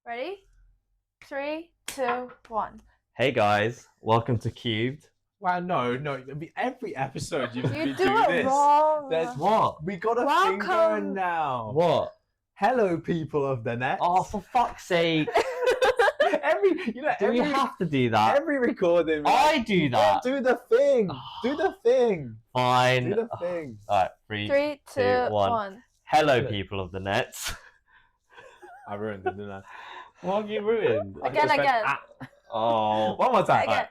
Ready? 3, 2, 1. Hey guys, welcome to QUBD. Wow, no. Every episode you've You been do doing it this. wrong. What? We got a thing Welcome. going now. What? Hello, people of the net. Oh, for fuck's sake! Do we have to do that? every recording. I do that. Do the thing. Do the thing. Fine. Do the thing. Alright, 3, 2, 1. Hello, people of the nets. I ruined it, didn't I? What have you ruined? Again. Oh. One more time. Again.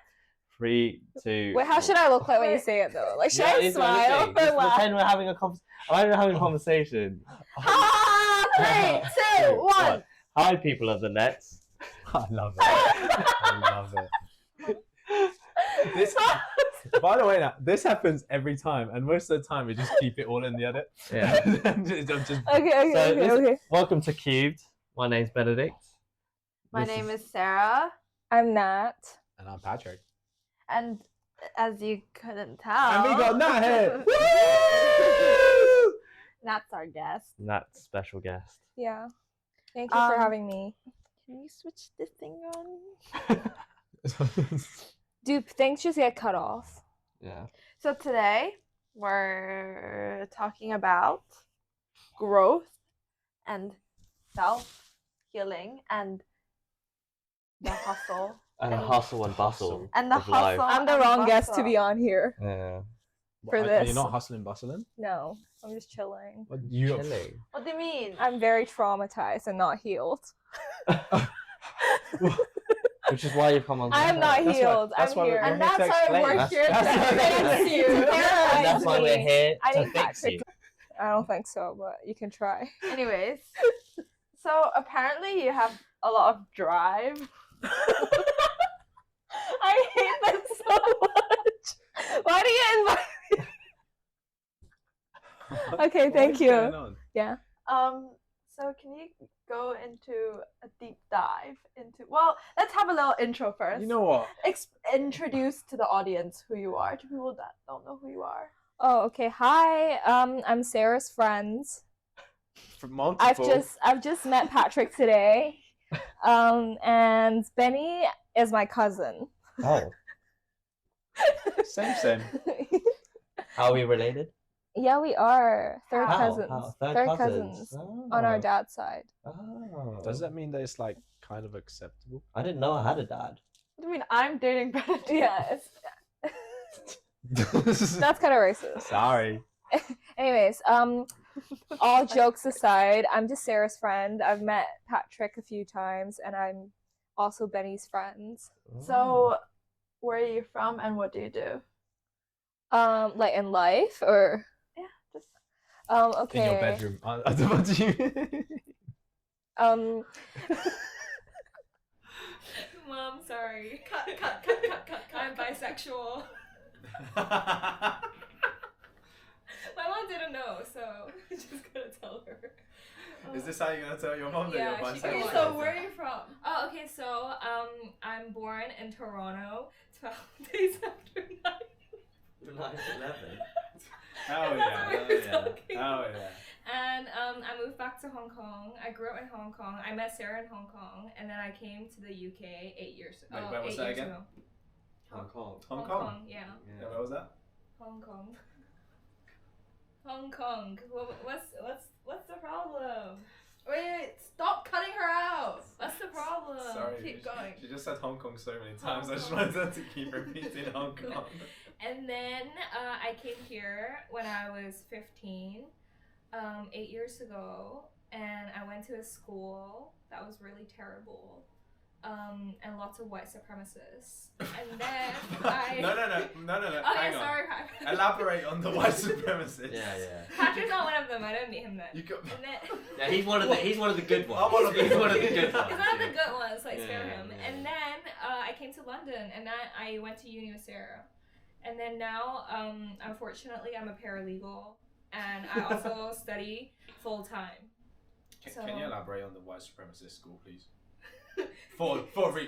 3, 2. Wait, how should I look like when you say it though? Like, should I smile or laugh? Pretend we're having a conversation. Ah, 3, 2, 1. Hi, people of the nets. I love it. I love it. This, by the way, now this happens every time, and most of the time we just keep it all in the edit. Yeah. Okay. Welcome to QUBD. My name's Benedict. My name is Sarah, I'm Nat. And I'm Patrick. and as you couldn't tell, And we got Nat here. Nat's our guest. Nat's special guest. Yeah. Thank you for Um, having me. Can you switch this thing on? Dude, things just get cut off. Yeah. So today we're talking about growth and self-healing and the hustle. And And- hustle and bustle. And the of life. hustle. I'm the and wrong guest to bustle. be on here. Yeah. For Are this. you not hustling, bustling? No, I'm just chilling. What you? Chilling. What do you mean? I'm very traumatized and not healed. Which is why you've come on. the I am show. not That's why- healed. that's I'm why here. we're And here to that's why explain. we're here to That's- fix you. And that's why we're here I to need fix Patrick you. I don't think so, but you can try. Anyways, so apparently you have a lot of drive. I hate that so much. Why do you invite Okay, What thank is you. going on? Yeah. So can you go into a deep dive into? Well, let's have a little intro first. You know what? Introduce to the audience who you are, to people that don't know who you are. Oh, okay. Hi. I'm Sarah's friends. For multiple. I've just met Patrick today. And Benny is my cousin. Oh. Same. How are we related? Yeah, we are third How? cousins. How? Third cousins Oh. on our dad's side. Oh. Does that mean that it's like kind of acceptable? I didn't know I had a dad. What do you mean I'm dating Benedict? Yeah, that's kind of racist. Sorry. Anyways, all jokes aside, I'm just Sarah's friend. I've met Patrick a few times, and I'm also Benny's friends. So, where are you from and what do you do? Like in life, or Yeah, just okay. In your bedroom. What do you Um, Mom, sorry. Cut. I'm bisexual. My mom didn't know, so I just gotta tell her. Is this how you're gonna tell your mom that Yeah, you're she bisexual? can Okay, so where are you from? Oh, okay, so I'm born in Toronto 12 days after 9. 9/11. Hell That's yeah. what we were talking Hell yeah. And I moved back to Hong Kong. I grew up in Hong Kong. I met Sarah in Hong Kong, and then I came to the UK 8 years ago. Wait, where was that again? Hong Kong. Hong Kong? Yeah. Yeah, where was that? Hong Kong. Hong Kong. What's the problem? Wait, stop cutting her out. What's the problem? Sorry. keep going. She just said Hong Kong so many times. Hong I just Kong. wanted her to keep repeating Hong Kong. And then I came here when I was 15, 8 years ago, and I went to a school that was really terrible, and lots of white supremacists. And then I... No. Okay, Hang on. sorry, Patrick. Elaborate on the white supremacists. Yeah. Patrick's not one of them. I didn't meet him then. You got. And then... Yeah, he's one of the good ones. I'm one of the- He's one of the good He's ones. one of the good ones, like spare Yeah, him. yeah. And then I came to London, and then I went to uni with Sarah. And then now, unfortunately, I'm a paralegal, and I also study full time. Can you elaborate on the white supremacist school, please? For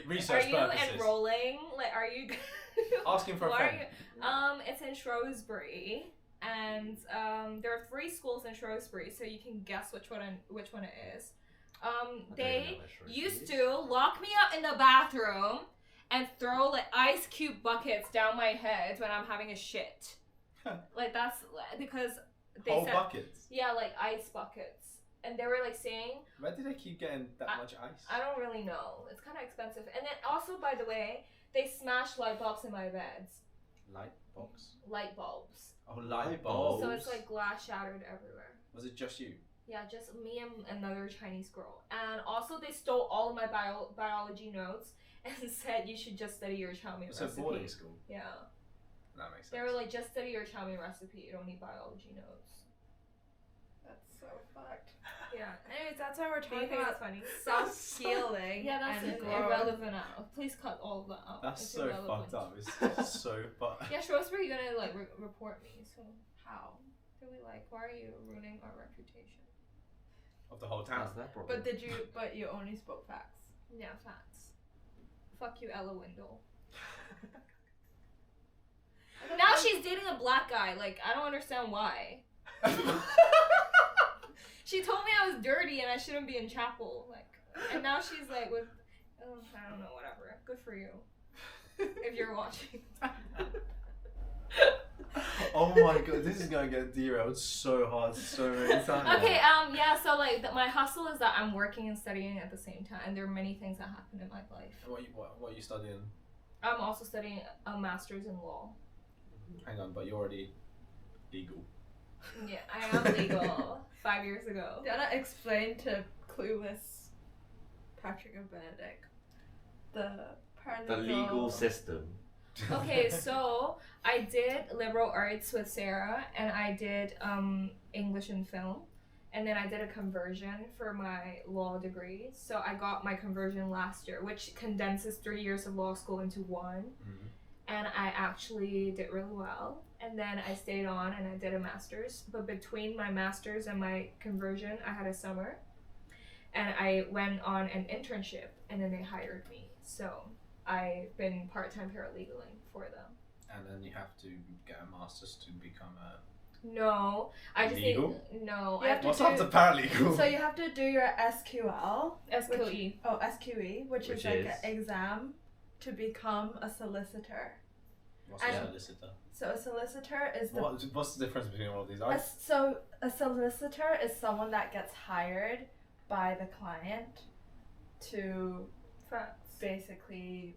research Are you purposes. enrolling? Like, are you? Asking for a What are friend. you? It's in Shrewsbury, and there are 3 schools in Shrewsbury, so you can guess which one it is. They used to She'll lock me up in the bathroom and throw like ice cube buckets down my head when I'm having a shit. Like that's because they Whole said buckets. yeah, like ice buckets, and they were like saying Where do they keep getting that much ice? I don't really know. It's kind of expensive. And then also, by the way, they smashed light bulbs in my beds. Light box. Light bulbs. Oh, light bulbs. So it's like glass shattered everywhere. Was it just you? Yeah, just me and another Chinese girl. And also, they stole all of my biology notes and said you should just study your chow mein So recipe. boarding school. Yeah. That makes sense. They were like, just study your chow mein recipe. You don't need biology notes. That's so fucked. Yeah. Anyways, that's why we're Do you talking think about that's funny? self-healing. Yeah, that's and growth. irrelevant now. Please cut all of that out. That's It's so irrelevant. fucked up. It's so fucked. Yeah, Shrewsbury gonna like report me. So How? they'll be like, why are you ruining our reputation? Of the whole town. That's their problem. But you only spoke facts. Yeah, facts. Fuck you, Ella Wendell. Now she's dating a black guy. Like, I don't understand why. She told me I was dirty and I shouldn't be in chapel. Like, and now she's like with, I don't know, whatever. Good for you. If you're watching. Oh my god, this is gonna get derailed so hard so many times. Okay, yeah, so like my hustle is that I'm working and studying at the same time, and there are many things that happen in my life. What are you studying? I'm also studying a master's in law. Hang on, but you're already legal. Yeah, I am legal 5 years ago. Dana explained to clueless Patrick and Benedict the The legal system. Okay, so I did liberal arts with Sarah, and I did English and film, and then I did a conversion for my law degree. So I got my conversion last year, which condenses 3 years of law school into one. And I actually did really well. And then I stayed on and I did a master's. But between my master's and my conversion, I had a summer. And I went on an internship, and then they hired me. So I've been part-time paralegaling for them. And then you have to get a master's to become a... No, I just Legal? no. You have to What's do- after paralegal? So you have to do your SQL. SQE. Oh, SQE, which Which is like is? an exam to become a solicitor. What's and- a solicitor? So a solicitor is the What's the difference between all of these? so a solicitor is someone that gets hired by the client to Facts. basically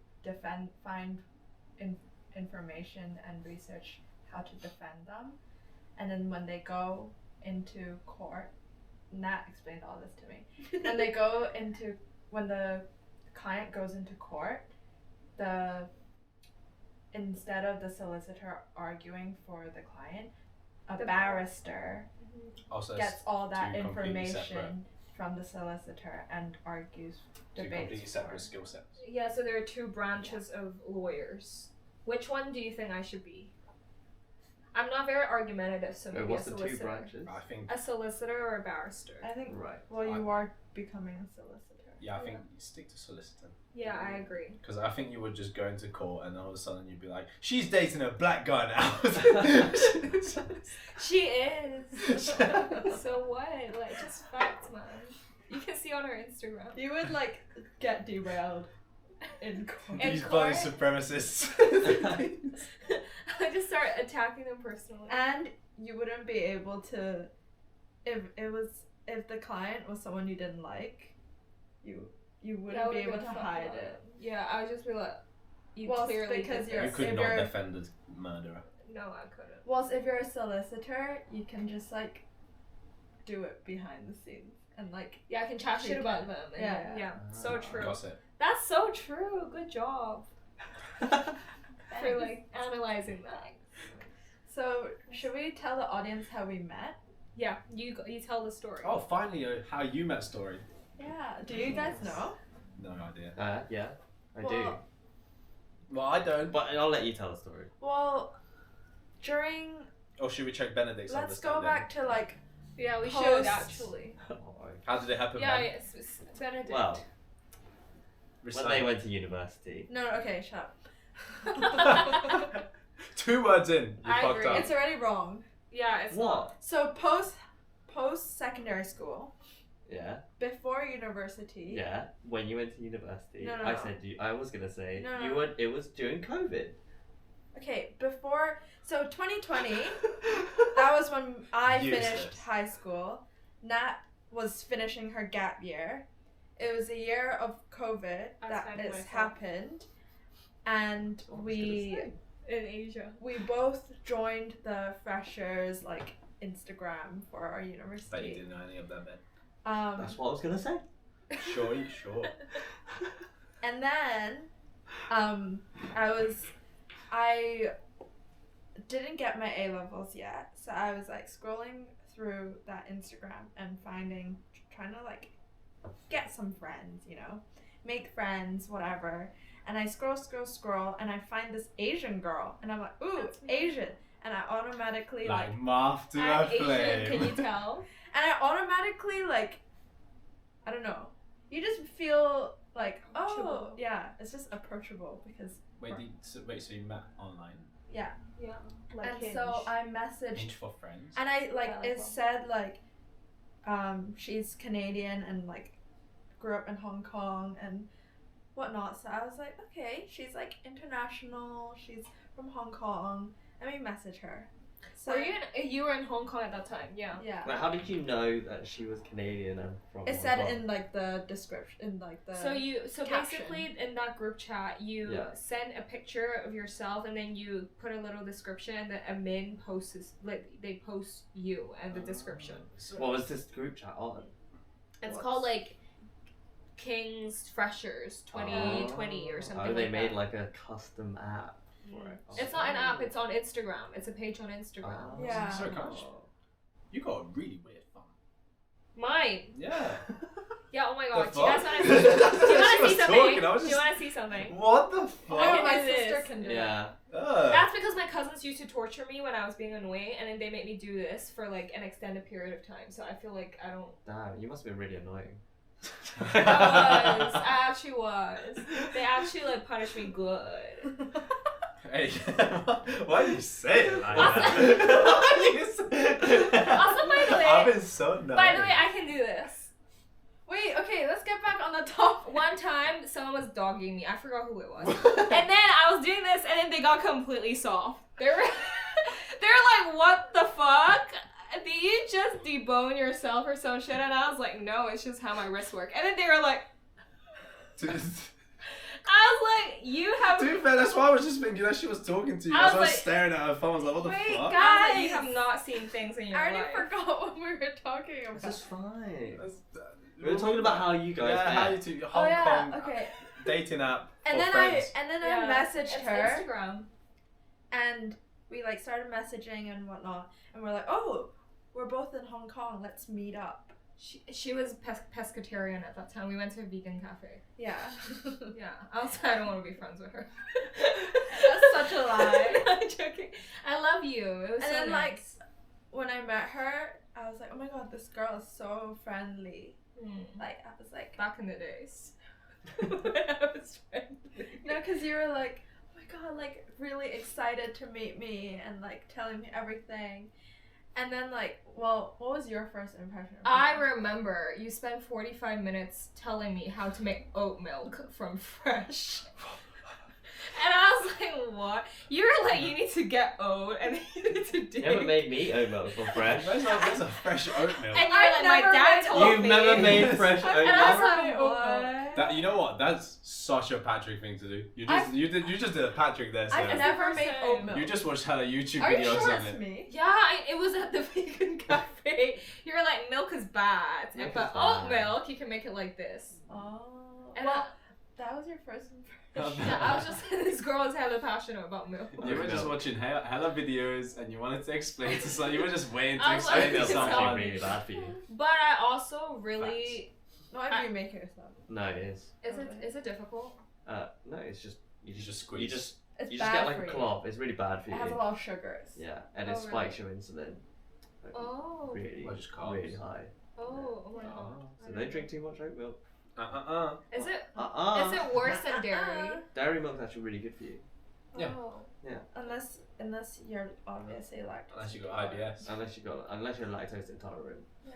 find information and research how to defend them, and then when they go into court, Nat explained all this to me. When the client goes into court, instead of the solicitor arguing for the client, The barrister Also, gets all that two completely separate. information from the solicitor and argues, two debates. completely separate for- skill sets. Yeah, so there are two branches of lawyers. Which one do you think I should be? I'm not very argumentative, so maybe What's a the solicitor. two branches? I think. A solicitor or a barrister? I think. Right. Well, you are becoming a solicitor. Yeah, I think you stick to solicitor. Yeah, I agree. Because I think you would just go into court and all of a sudden you'd be like, she's dating a black guy now. She is. So what? Like, just facts, man. You can see on her Instagram. You would like get derailed in court. In These court? bloody supremacists. I just start attacking them personally. And you wouldn't be able to, if the client was someone you didn't like, you wouldn't be able to hide it. Yeah, I would just be like, you Well, clearly because did you're- You this. could if not you're- defend a murderer. No, I couldn't. Well, if you're a solicitor, you can just like do it behind the scenes and like. Yeah, I can chat shit about them. And Yeah. yeah, so true. Gossip. That's so true. Good job for like analyzing that. So should we tell the audience how we met? Yeah, you tell the story. Oh, finally, how you met story. Yeah. Do you guys know? No idea. Yeah, I do. Well- Well, I don't. But I'll let you tell the story. Well, during Or should we check Benedict's let's go understanding? back to like Yeah, we Post- should actually. How did it happen, Yeah, man? it's Benedict. Well, Recite. when they went to university. no, okay, shut up. 2 words in, you I fucked agree. up. It's already wrong. Yeah, it's What? So post secondary school, Yeah. before university. Yeah. When you went to university, No, no, I no. said I was gonna say No, you no. were. It was during COVID. Okay, before, so 2020, that was when I finished Useless. high school. Nat was finishing her gap year. It was a year of COVID I was that finding has myself. happened, and we In Asia. both joined the freshers like Instagram for our But you university. didn't know any of that, man. That's what I was gonna say. Sure, you sure. And then, I didn't get my A levels yet, so I was like scrolling through that Instagram and trying to like get some friends, you know, make friends, whatever. And I scroll, and I find this Asian girl, and I'm like, ooh, That's me. Asian, and I automatically Like moth to I'm a Asian, flame. can you tell? and I automatically like, I don't know, you just feel like, oh, Approachable. yeah, it's just approachable because, So you met online? yeah. Yeah. And so I messaged, Hinge for friends? and I like Yeah, like it one. said like, she's Canadian and like grew up in Hong Kong and whatnot. So I was like, okay, she's like international. She's from Hong Kong. Let me message her. So You were in Hong Kong at that time, yeah. yeah. But how did you know that she was Canadian and from? It Hong said Kong? in like the description, in like the. So caption. basically in that group chat you Yeah. send a picture of yourself and then you put a little description and the admin posts they post you and the description. What was this group chat on? It's What's- called like King's Freshers 2020 or something Oh, they like made that. like a custom app for it. It's not an app, it's on Instagram. It's a page on Instagram. Oh. Yeah. So gosh. You got a really weird phone. Mine. Yeah. Yeah, oh my god. The Do you guys fuck? want to see, do you She want to was see something? talking, I was Do you just- want to see something? What the Oh, fuck? I my can do sister this. can do it. Yeah. That's because my cousins used to torture me when I was being annoying, and then they made me do this for like an extended period of time. So I feel like I don't. Damn, you must have been really annoying. I actually was. They actually like punished me good. Hey, why do you say it like Also- that? Why do you say Also, by the way- I've been so nice. By the way, I can do this. Wait, okay, let's get back on the topic. One time, someone was dogging me. I forgot who it was. And then I was doing this, and then they got completely soft. They're like, "What the fuck? Did you just debone yourself or some shit?" And I was like, "No, it's just how my wrists work." And then they were like, To "I was like, you have." be fair, that's why I was just thinking that she was talking to you. I was I was like- staring at her phone. I was like, what the Wait, fuck? guys. I was like, you have not seen things in your I already life. forgot what we were talking about. This is fine. That's- We were talking about how you guys Yeah, met. how you two, Oh Hong yeah, Kong okay. dating app And for then friends. I messaged It's her. Instagram. And we like started messaging and whatnot, and we're like, oh, we're both in Hong Kong. Let's meet up. She was pescatarian at that time. We went to a vegan cafe. Yeah, Yeah, I was like, I don't want to be friends with her. That's such a lie. I'm joking. I love you. It was And so then like nice. when I met her, I was like, oh my god, this girl is so friendly. Mm. Like I was like, Back in the days. When I was friendly. no, because you were like, oh my god, like really excited to meet me and like telling me everything. And then like, well, what was your first impression of I me? remember you spent 45 minutes telling me how to make oat milk from fresh. And I was like, what? You were like, you need to get oat and you need to dig. You haven't made me oat milk from fresh. That's a fresh oat milk. And you I've were like, my never dad made told You've me. never made fresh I've oat And I was milk? never made like, oat what? milk. That, you know what? That's such a Patrick thing to do. You just you just did a Patrick there. I've So never first made time. oat milk. you just watched her YouTube Are you videos sure on it's it. me? Yeah, it was at the vegan cafe. You were like, milk is bad. Milk But is oat bad. milk, you can make it like this. Oh. And Well, that was your first impression. yeah, I was just this girl is hella passionate about milk. You were just Milk. watching hella videos and you wanted to explain to someone. You were just waiting to I was explain like, to It's it's actually someone. really bad for you. But I also really Not if you make it yourself. No, it is. is it difficult? No, it's just you just You squeeze. just It's you bad just get like for a you. cloth. It's really bad for It has a you. lot of sugars. Yeah, and Oh, it spikes your insulin. Like, Oh. Really, Or just carbs. really high. Oh my god. Oh. So don't drink too much oat milk. Is it Uh-uh. is it worse than dairy? Dairy milk's actually really good for you. Yeah. Oh. Unless you're obviously lactose. Unless you got IBS. Unless you're lactose intolerant. Yeah.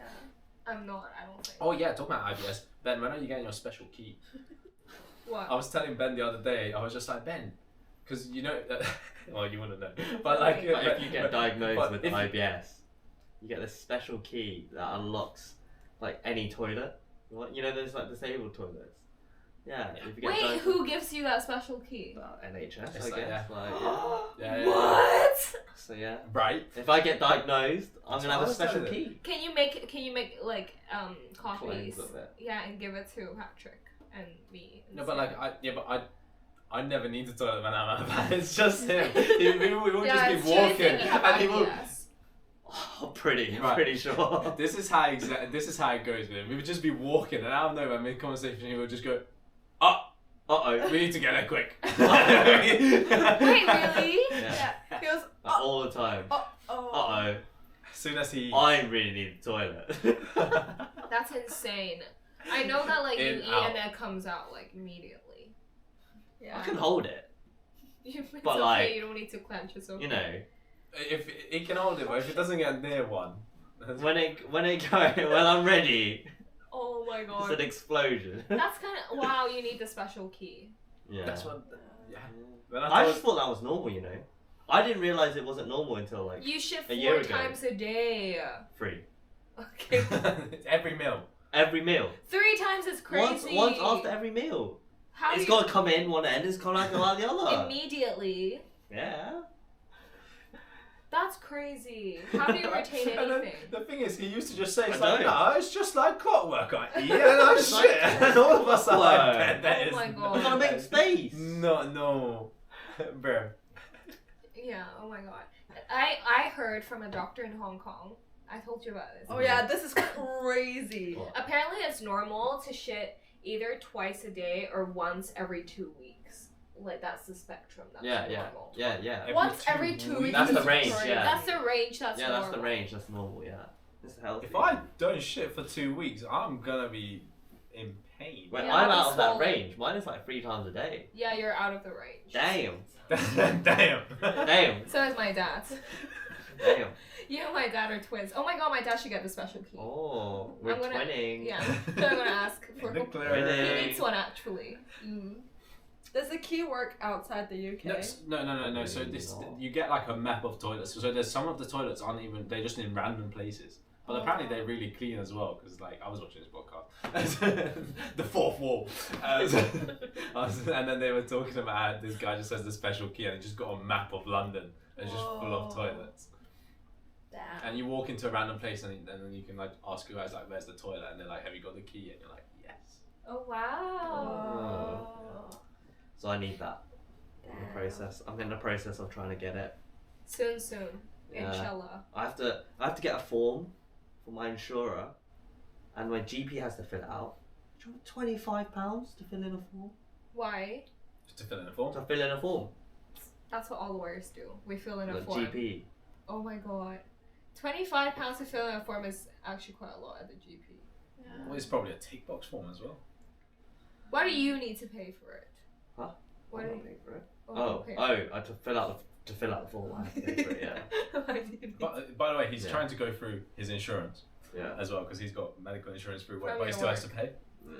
I'm not. I don't think. Oh yeah, talking about IBS. Ben, when are you getting your special key? What? I was telling Ben the other day. I was just like, Ben, because you know, well, you wouldn't know, but like, But if you get diagnosed but with if you- IBS, you get this special key that unlocks like any toilet. What you know, there's like disabled toilets. Yeah. If you get Wait, who gives you that special key? NHS, It's I like, guess. yeah. Like, Yeah. What? So yeah. right? If I get diagnosed, I'm That's gonna have what I a was special telling key. Can you make like copies? Clones of it. Yeah, and give it to Patrick and me. And No, but Sarah. like I never need the toilet when I'm at that. It's just him. We will Yeah, just be it's true, I walking, think you have and he will. IBS. Oh, pretty Right. sure. This is how this is how it goes with him. We would just be walking, and out of nowhere, mid conversation, he would just go, "Oh, Uh-oh. we need to get there quick." Wait, really? Yeah. He goes, Like, all the time. oh. Uh-oh. As soon as he, I really need the toilet. That's insane. I know that like you In, eat out. and it comes out like immediately. Yeah. I can hold it, It's But, okay, like, you don't need to clench. It's okay. you know. if he can hold it, but if it doesn't get near one, When I'm ready, Oh my it's god. an explosion. That's kind of wow. You need the special key. Yeah. that's what. Yeah. When I told- just thought that was normal, you know. I didn't realize it wasn't normal until like You shit a year 4 ago. times a day. 3. Okay. It's every meal. Every meal. 3 times is crazy. Once after every meal. How It's do you got to come in one end, it's got to go out the other. immediately? Yeah. That's crazy. How do you retain And then anything? the thing is, he used to just say, it's I like, know. no, it's just like clockwork. I eat and I It's shit. like And all of us are like, clockwork. "Ben, that Oh is my not- God. I gotta make space. No. Bro. Yeah. Oh my god. I heard from a doctor in Hong Kong. I told you about this. Oh yeah, this is crazy. What? Apparently, it's normal to shit either twice a day or once every 2 weeks. Like that's the spectrum. That's Yeah. normal. Once every 2 weeks. That's the is range, crazy. yeah. That's the range. That's Yeah, normal. that's the range, that's normal, yeah. It's healthy. If I don't shit for 2 weeks, I'm gonna be in pain. Well, Yeah, I'm I'll out be of that swollen. range. Mine is like 3 times a day. Yeah, you're out of the range. Damn. Damn. Damn. So is my dad. Damn. You and my dad are twins. Oh my god, my dad should get the special key. Oh, we're I'm gonna- twinning. Yeah, I'm gonna ask for. Declare. He needs one actually. Does the key work outside the UK? No. So this, you get like a map of toilets. So there's some of the toilets aren't even, they're just in random places. But apparently they're really clean as well, because like I was watching this podcast, the fourth wall, and then they were talking about how this guy just has the special key and he just got a map of London and it's just full of Whoa. toilets. Damn. And you walk into a random place and then you can like ask you guys like, where's the toilet? And they're like, have you got the key? And you're like, yes. Oh wow. Oh. So I need that. I'm in the process of trying to get it. Soon, Yeah. inshallah. I have to get a form for my insurer, and my GP has to fill it out. Do you want £25 to fill in a form? Why? Just to fill in a form. To fill in a form. That's what all lawyers do. We fill in a The form. GP. Oh my god. £25 to fill in a form is actually quite a lot at the GP. Well, it's probably a tick box form as well. Why do you need to pay for it? Huh? Why I'm do not you? paying for it. Oh, okay. I to fill out the form. I have to pay for it. Yeah. Why do you need But by the way, he's Yeah. trying to go through his insurance Yeah. as well because he's got medical insurance through work, From but he your still has to pay. Yeah.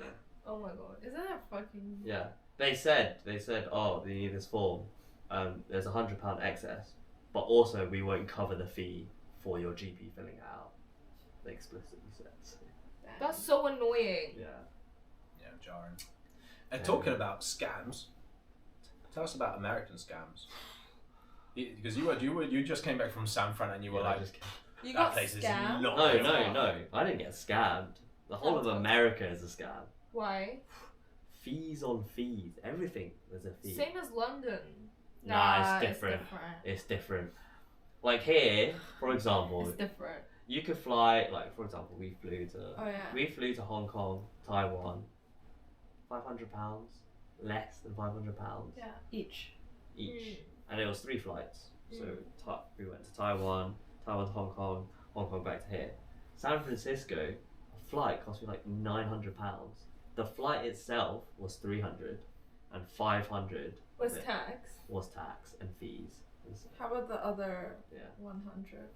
Oh my god. Isn't that fucking? Yeah. They said, oh, they need this form. There's £100 excess, but also we won't cover the fee for your GP filling it out. They explicitly said. So, That's so annoying. yeah. Yeah, jarring. And talking about scams, tell us about American scams. Because you just came back from San Fran and you were Yeah, I like, just- You that got place is scammed? not No, good." no. I didn't get scammed. The whole of That's- America is a scam. Why? Fees on fees. Everything there's a fee. Same as London. Nah, it's different. It's different. Like here, for example, It's different. you could fly. Like for example, we flew Oh yeah. to Hong Kong, Taiwan. £500, less than £500 Yeah. Each. each, and it was 3 flights. So Mm. we went to Taiwan, Taiwan to Hong Kong back to here. San Francisco, a flight cost me like £900. The flight itself was 300, and 500 Was of it tax. was tax and fees. And so, How about the other yeah, 100?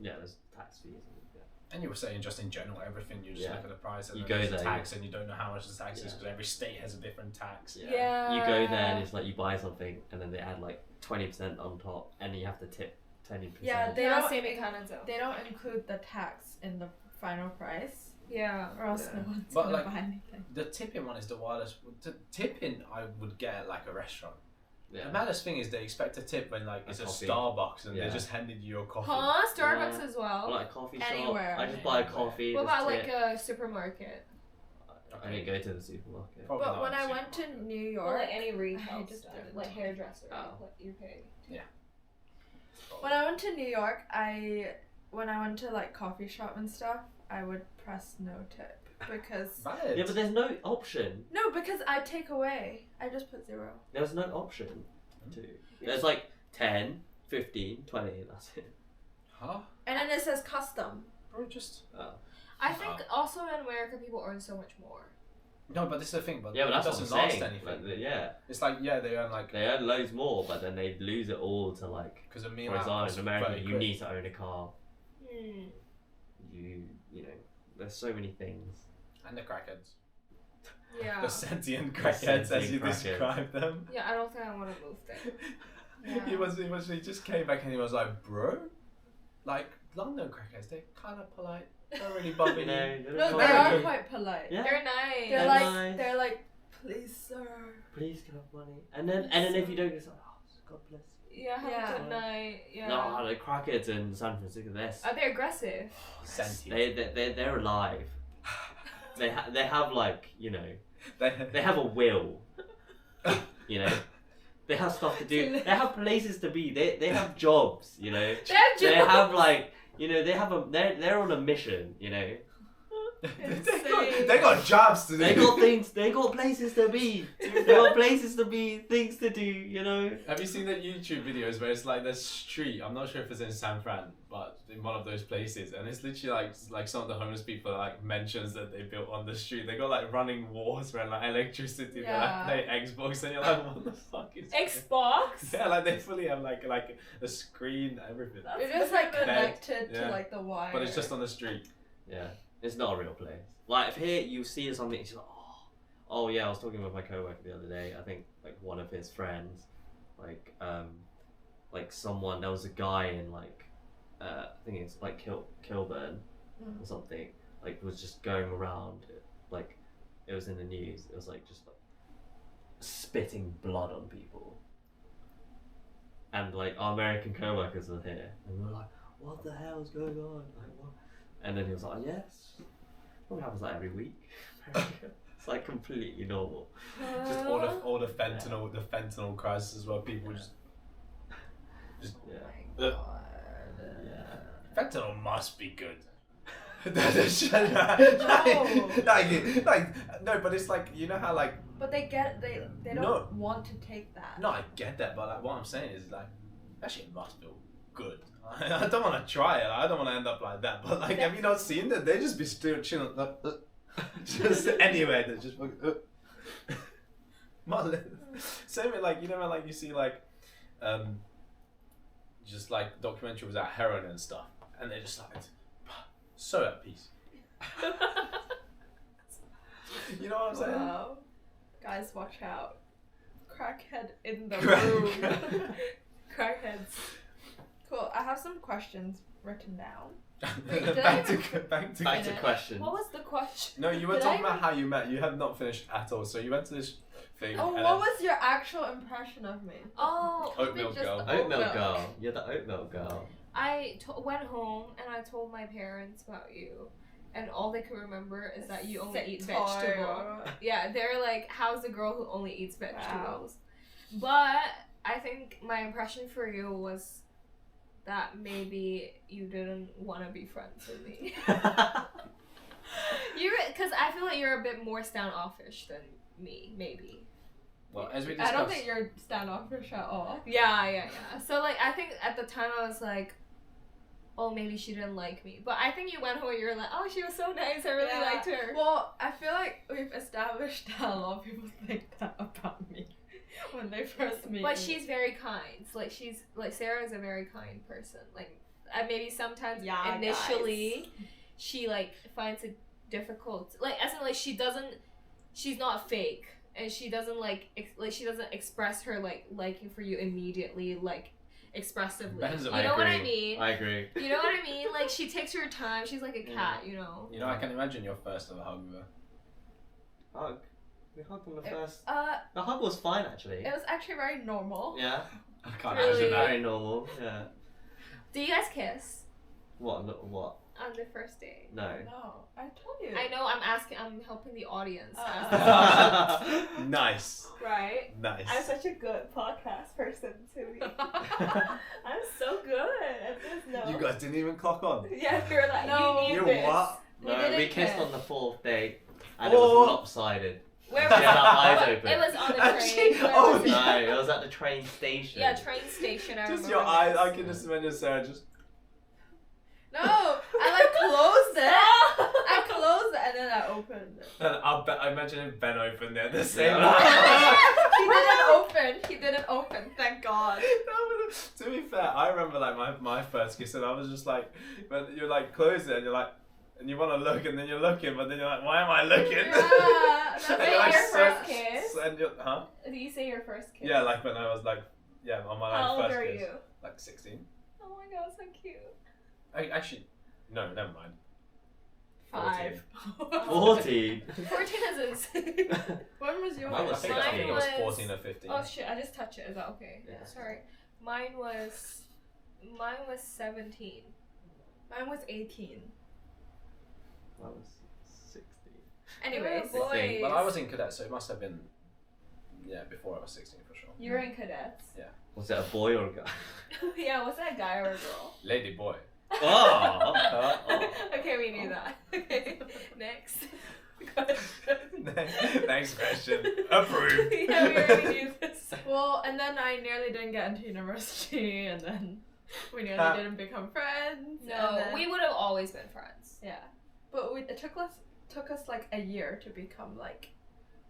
yeah, there's tax fees. And, yeah. And you were saying just in general, everything you just Yeah. look at the price and You then go there's a there, tax and you don't know how much the tax is Yeah. because every state has a different tax. Yeah. You go there and it's like you buy something and then they add like 20% on top and you have to tip 20%. Yeah, they Yeah, don't same in Canada. They don't include the tax in the final price, Yeah. or else Yeah. no one's But, gonna like, buy anything. The tipping one is the wildest. The tipping I would get at like a restaurant. Yeah. The maddest thing is they expect a tip when like it's a coffee. Starbucks and Yeah. they just handed you your coffee. Huh? Starbucks Yeah. as Or well. like a coffee shop. Anywhere. I just buy a coffee. What just about tip. like a supermarket? I didn't go to the supermarket. Probably But not when in I the went to supermarket. New Or York, like any retail just stuff, didn't. like hairdresser, Oh. you pay. when I went to New York, when I went to like coffee shop and stuff, I would press no tip because Valid. Yeah, but there's no option. no, because I take away. I just put 0. There's no option to. There's like 10, 15, 20, and that's it. Huh? And then it says custom. Bro, just I think also in America people earn so much more. no. But this is the thing. But Yeah, but it that's what I'm doesn't last saying. anything. Like, yeah, It's like they earn like they earn loads more, but then they lose it all to like. because a meal For out example, costs in America, 30 you quid. need to own a car. Hmm. You know, there's so many things. And the crackheads. Yeah. The sentient crackheads, as sentient you crackheads. describe them. Yeah, I don't think I want to move there. Yeah. He just came back and he was like, bro, like London crackheads, they're kind of polite. Don't really bother You you. know, No, Very they are good. quite polite. Yeah. They're nice. They're They're like nice. they're like, please sir. Please can I have money? And then if you don't, it's like, oh, God bless. Yeah, have Yeah. a good night. Yeah. No, the crackheads in San Francisco, Are they aggressive? Sentient. they're alive. they have like, you know, They they have a will. You know, they have stuff to do. They have places to be. They have jobs. You know, They have they jobs. have like, you know, they're on a mission. You know, they got jobs to do. they got things. They got places to be. They got places to be. Things to do. You know. Have you seen the YouTube videos where it's like this street? I'm not sure if it's in San Fran, but in one of those places, and it's literally like some of the homeless people like mentions that they built on the street. They got like running wars and like electricity. Yeah. They like play Xbox, and you're like, what the fuck is this? Xbox? Yeah, like they fully have like a screen, everything. You're just like Bed. connected Yeah. to like the wire. But it's just on the street. Yeah, it's not a real place. Like if here you see something, it's like, oh yeah. I was talking with my coworker the other day. I think like one of his friends, like someone. There was a guy in like, I think it's like Kilburn or something. Like was just going around, like it was in the news. It was like just like spitting blood on people. And like our American coworkers were here, and we were like, "What the hell is going on?" Like what? And then he was like, "Yes, what happens like every week?" It's like completely normal. Just all the fentanyl crisis as well. People just Yeah. Yeah. fentanyl must be good. No, but it's like you know how like But they don't No. want to take that. no, I get that, but like what I'm saying is like that shit must feel good. I don't want to try it. I don't want to end up like that. But like, have you not seen that? They just be still chilling, just anywhere. They just same with like you know when like you see like just like documentary about heroin and stuff, and they're just like so at peace. You know what I'm saying? Wow. Guys, watch out. Crackhead in the Crack- room. Crackheads. Cool. I have some questions written down. back to Back to Finish. questions. What was the question? no. You were Did talking I about how you met. You have not finished at all. So you went to this thing. Oh, and what then- was your actual impression of me? Oh, Oatmeal Just girl. the Oat milk milk. girl. You're the oat milk girl. I went home and I told my parents about you, and all they can remember is that you only eat vegetable. Yeah, they're like, "How's the girl who only eats vegetables?" But I think my impression for you was that maybe you didn't want to be friends with me. Because I feel like you're a bit more standoffish than me, maybe. Well, as we I discussed, don't think you're standoffish at all. Yeah. So like, I think at the time I was like, oh, maybe she didn't like me. But I think you went home and you were like, oh, she was so nice. I really Yeah. liked her. Well, I feel like we've established that a lot of people think that about me when they first meet But me. she's very kind. Like Sarah is a very kind person. Like maybe sometimes Yeah, initially she like finds it difficult, like as in like she's not fake, and she doesn't she doesn't express her like liking for you immediately, like expressively. Ben's- You I know what I agree. mean? I agree. You know what I mean? Like she takes her time. She's like a cat, you know. You know, I can imagine your first ever hug with her. Hug. We hugged on the It- first. Uh, The hug was fine actually. it was actually very normal. Yeah. I can't Really? imagine that. Very normal. Yeah. Do you guys kiss What? What? on the first date? No. No, I told you. I know. I'm helping the audience. Nice. Right. Nice. I'm such a good podcast person too. I'm so good at this. No. You guys didn't even clock on. Yeah, you're like No. you need You this. what? We No, didn't we kissed kiss. on the 4th date, and Oh. it was lopsided. Where She was had it? her eyes open. It was on the Actually, train. Where oh, was it? No, it was at the train station. Yeah, train station. I Just remember your eyes. this. I can just imagine Sarah just. No, I like closed it. Stop. I closed it and then I opened it. And I imagine if Ben opened it at the same Yeah. time. He didn't open. He didn't open. Thank God. To be fair, I remember like my first kiss, and I was just like, but you're like close it, and you're like, and you want to look, and then you're looking, but then you're like, why am I looking? Yeah, that's And Wait, you're like, your so- first kiss? And you're, huh? Did you say your first kiss? Yeah, like when I was like, yeah, on my How old first are kiss, you? like 16. Oh my god, so cute. Actually, no, never mind. 5. 14. 14 is insane. When was yours? Mine was I think it was Mine 14 or 15. Oh shit, I just touched it. Is that okay? Yeah. Sorry. Mine was 17. Mine was 18. I was 16. Anyways, We're boys. Well, I was in cadet, so it must have been, yeah, before I was 16 for sure. You were in cadets. Was it a boy or a guy? Yeah, was that a guy or a girl? Lady boy. Oh! Okay, we knew that. Okay, next. Next question. Approved. Yeah, we already knew this. well, and then I nearly didn't get into university, and then we nearly didn't become friends. No, and then, we would have always been friends. yeah, but it took us like a year to become like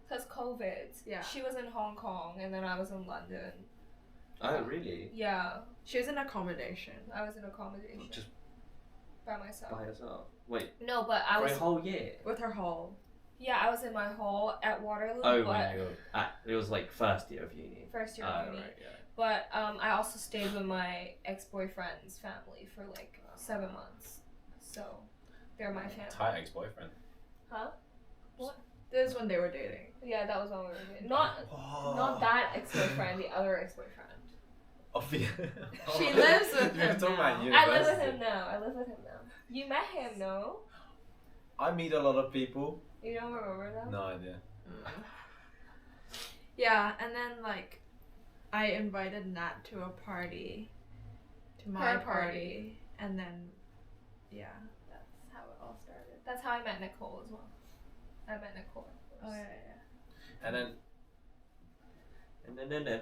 Cause COVID. Yeah. She was in Hong Kong and then I was in London. Oh, really? Yeah, she was in accommodation. I was in accommodation Just by myself. by yourself? Wait, No, but I for was. a whole year? With her hall. Yeah, I was in my hall at Waterloo. Oh, but when you were it was like first year of uni. first year Oh, of uni. right, yeah. But I also stayed with my ex-boyfriend's family for like 7 months. So they're my family. Tight ex-boyfriend. Huh? This is when they were dating. Yeah, that was when we were dating. Not that ex-boyfriend, the other ex-boyfriend. She lives with You're him talking about now. I live with university. him now. I live with him now. You met him, no? I meet a lot of people. You don't remember that? No idea. Yeah, and then like I invited Nat to a party. To my Her party. party. And then yeah. That's how it all started. That's how I met Nicole as well. I met Nicole. Oh yeah, And then. And then.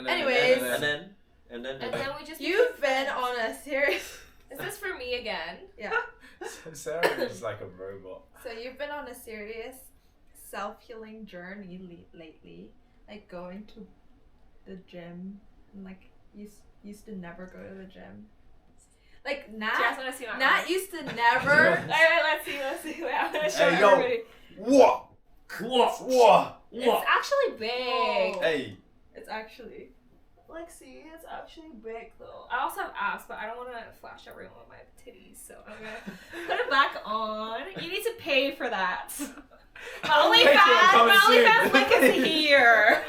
Anyways. And then. And then we just You've became been on friends. a serious Is this for me again? Yeah. Sarah is like a robot. So you've been on a serious self-healing journey lately, like going to the gym, and like you used to never go to the gym. Like Do you guys Nat, want to see my Nat arms? used to never. Alright, let's see. Wait, I'm gonna show Hey, yo. everybody. What? What? It's actually big. Whoa. Hey. It's actually. Like, see, it's actually big though. I also have abs, but I don't want to flash everyone with my titties, so I'm gonna put it back on. You need to pay for that. My OnlyFans link is here.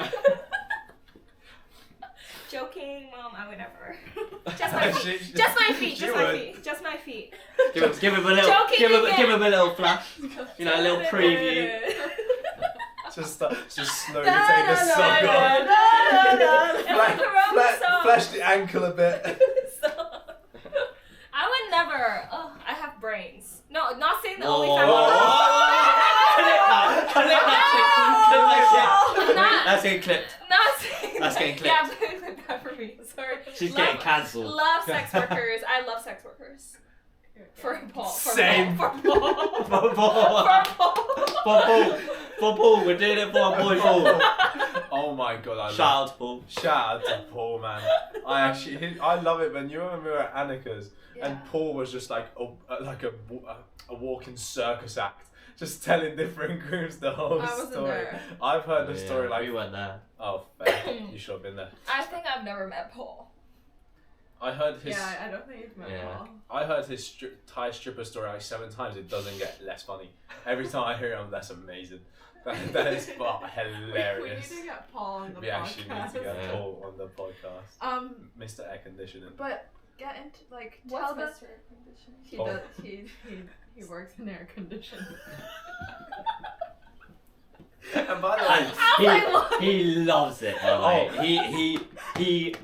Joking, Mom. I would never. Just my feet. Just my feet. She Just my would. feet. Just my feet. Give him a little. Joking again. Give him a little flash. You know, a little preview. Just slowly take the sock off. It's like a Roman song. Flash the ankle a bit. I would never. Oh, I have brains. No, not saying the Whoa. OnlyFans. Clip that shit. Not- That's getting clipped. Not saying That's that. getting clipped. Yeah, but clip that for me. Sorry. She's Love- getting cancelled. Love sex workers. I love sex workers. For Paul. Same. For Paul. For Paul. For Paul. We're doing it for our boy Paul. Oh my god, I Shout out to Paul. Shout out to Paul, man. I love it when you remember we were at Annika's Yeah. and Paul was just like a walking circus act, just telling different groups the whole I wasn't story. there. I've heard the story like we weren't there. oh, fair. You should have been there. I think I've never met Paul. I heard his. Yeah, I don't think you've met Yeah. Paul. I heard his Thai stripper story like 7 times. It doesn't get less funny. Every time I hear him, that's amazing. That is hilarious. We need to get Paul on the We podcast. actually need to get Yeah. Paul on the podcast. Mr. Air Conditioning. But get into like What's tell the Mr. Air Conditioning? he Paul. does he works in air conditioning. And by the way, I he loves it. By the way. He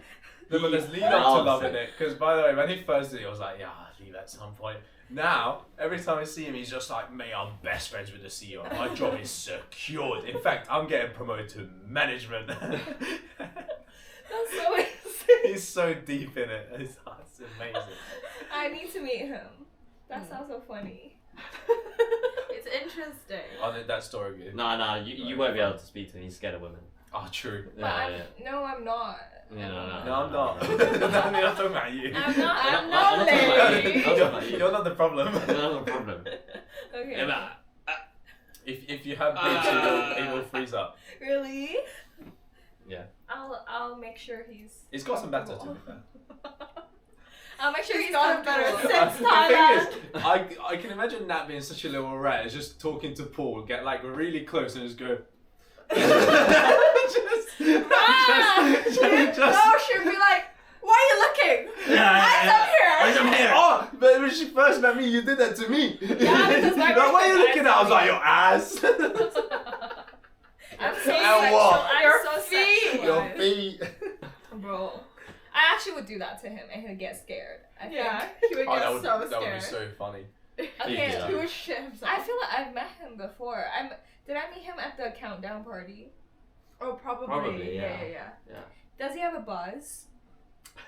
no, but there's lead up to loves loving it. Because by the way, when he first did it, I was like, yeah, I'll leave at some point. Now, every time I see him, he's just like, mate, I'm best friends with the CEO. My job is secured. In fact, I'm getting promoted to management. That's so insane. He's so deep in it. It's amazing. I need to meet him. That Hmm. sounds so funny. It's interesting. I think that story good. No, you won't be able to speak to him. He's scared of women. Oh, true. But Yeah. no, I'm not. Yeah, no. No, I'm not. I'm not talking about you. I'm not. I'm I'm not not talking about you. lady. I'm talking about you. You're not the problem. That's a problem. Okay. Yeah, If you have beef, he will freeze up. Really? Yeah. I'll make sure he's. He's got some better, to be fair. I'll make sure He's he's gotten better comfortable. since The Thailand. thing is, I can imagine Nat being such a little rat, is just talking to Paul, get like really close and just go. No, she'd be like, why are you looking? Eyes up here. Oh, but when she first met me, you did that to me. because my Like, what are you first looking at? I was like, your ass. I'm so And sexual. what? I'm Your so feet. Your sexualized. feet. Bro. I actually would do that to him and he'd get scared. I think. Yeah, he would Oh, get that would, so that would be scared. so funny. Okay. Yeah. He would shit himself. I feel like I've met him before. Did I meet him at the countdown party? Oh, probably. Probably, yeah. yeah. Does he have a buzz?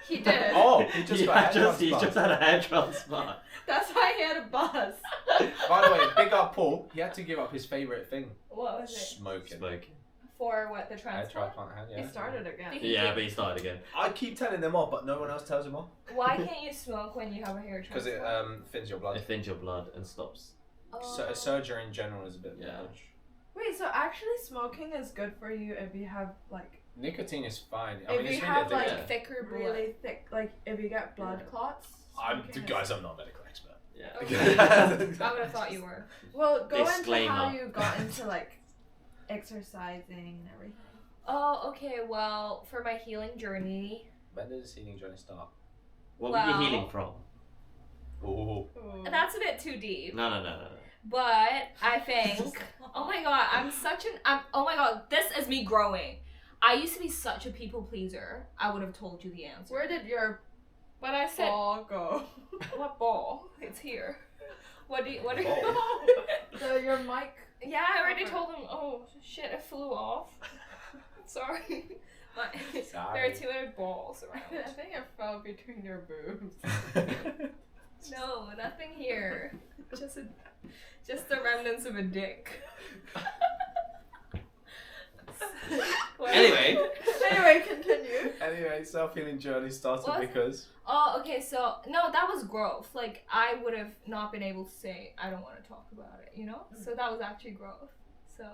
He did. Oh, he just got a He just had a hair transplant. That's why he had a buzz. By the way, big up Paul. He had to give up his favourite thing. What was it? Smoking. For what, the Hair transplant? transplant, He started again. Yeah, but he started again. I keep telling them off, but no one else tells them off. Why can't you smoke when you have a hair Because transplant? it thins your blood. It thins your blood and stops. So, surgery in general is a bit Yeah. much. Wait, so actually smoking is good for you if you have like Nicotine is fine. I If mean, you it's have, really like, addictive. thicker blood. really thick, like if you get blood Yeah. clots. I'm smoking is- guys. I'm not a medical expert. Yeah. Okay. I would have thought you were. Well, go into how Disclaimer. you got into like exercising and everything. Oh, okay. Well, for my healing journey, When did this healing journey start? What were Well- you healing from? Ooh. that's a bit too deep. No. But I think, oh my god, oh my god, this is me growing. I used to be such a people pleaser. I would have told you the answer. Where did your But I said, ball go? what ball? It's here. What are you? So your mic. Yeah, I already told him. Oh shit, it flew off. Sorry. But there are 2 other balls I around. think it fell between your boobs. No, nothing here. Just the remnants of a dick. Anyway. Anyway, continue. Anyway, self-healing journey started What? because Oh, okay, so no, that was growth. Like I would have not been able to say I don't want to talk about it, you know? So that was actually growth. So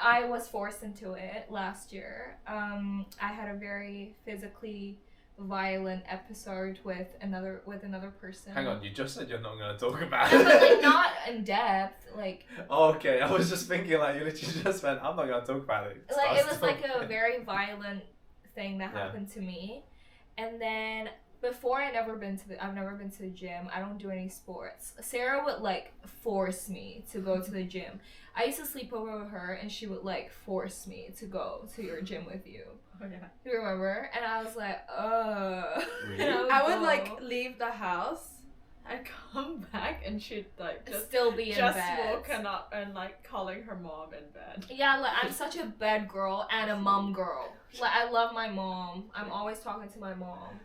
I was forced into it last year. I had a very physically violent episode with another person. hang on, you just said you're not going to talk about No, but like it. not in depth, like Okay, I was just thinking like you literally just went, I'm not going to talk about it. like it was Start like a talking. very violent thing that Yeah. happened to me. And then before I've never been to the gym. I don't do any sports. Sarah would like force me to go to the gym. I used to sleep over with her and she would like force me to go to your gym with you. Oh yeah. You remember? And I was like, Really? And I would go. like leave the house. I'd come back and she'd like just still be in just bed. woken up and like calling her mom in bed. Yeah, like I'm such a bed girl and a mom girl. Like I love my mom. I'm always talking to my mom.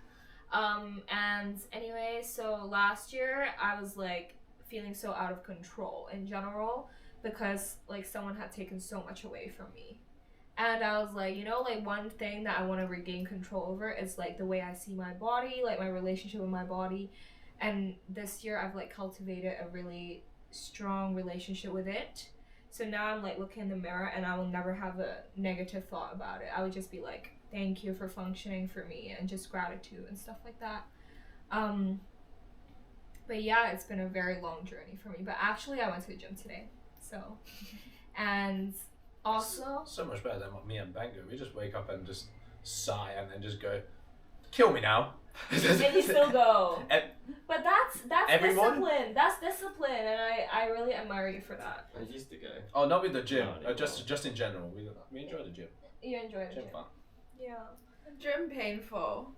And anyway, so last year I was like feeling so out of control in general because like someone had taken so much away from me. And I was like, you know, like one thing that I want to regain control over is like the way I see my body, like my relationship with my body. And this year I've like cultivated a really strong relationship with it. So now I'm like looking in the mirror and I will never have a negative thought about it. I would just be like, thank you for functioning for me and just gratitude and stuff like that. But yeah, it's been a very long journey for me. But actually I went to the gym today. So, and also so much better than what me and Ben do. We just wake up and just sigh and then just go, kill me now. and you still go. But that's every discipline. morning? That's discipline, and I really admire you for that. I used to go. Oh, not with the gym. No, just in general. We enjoy the gym. You enjoy the Gym gym. fun. Yeah. Gym painful.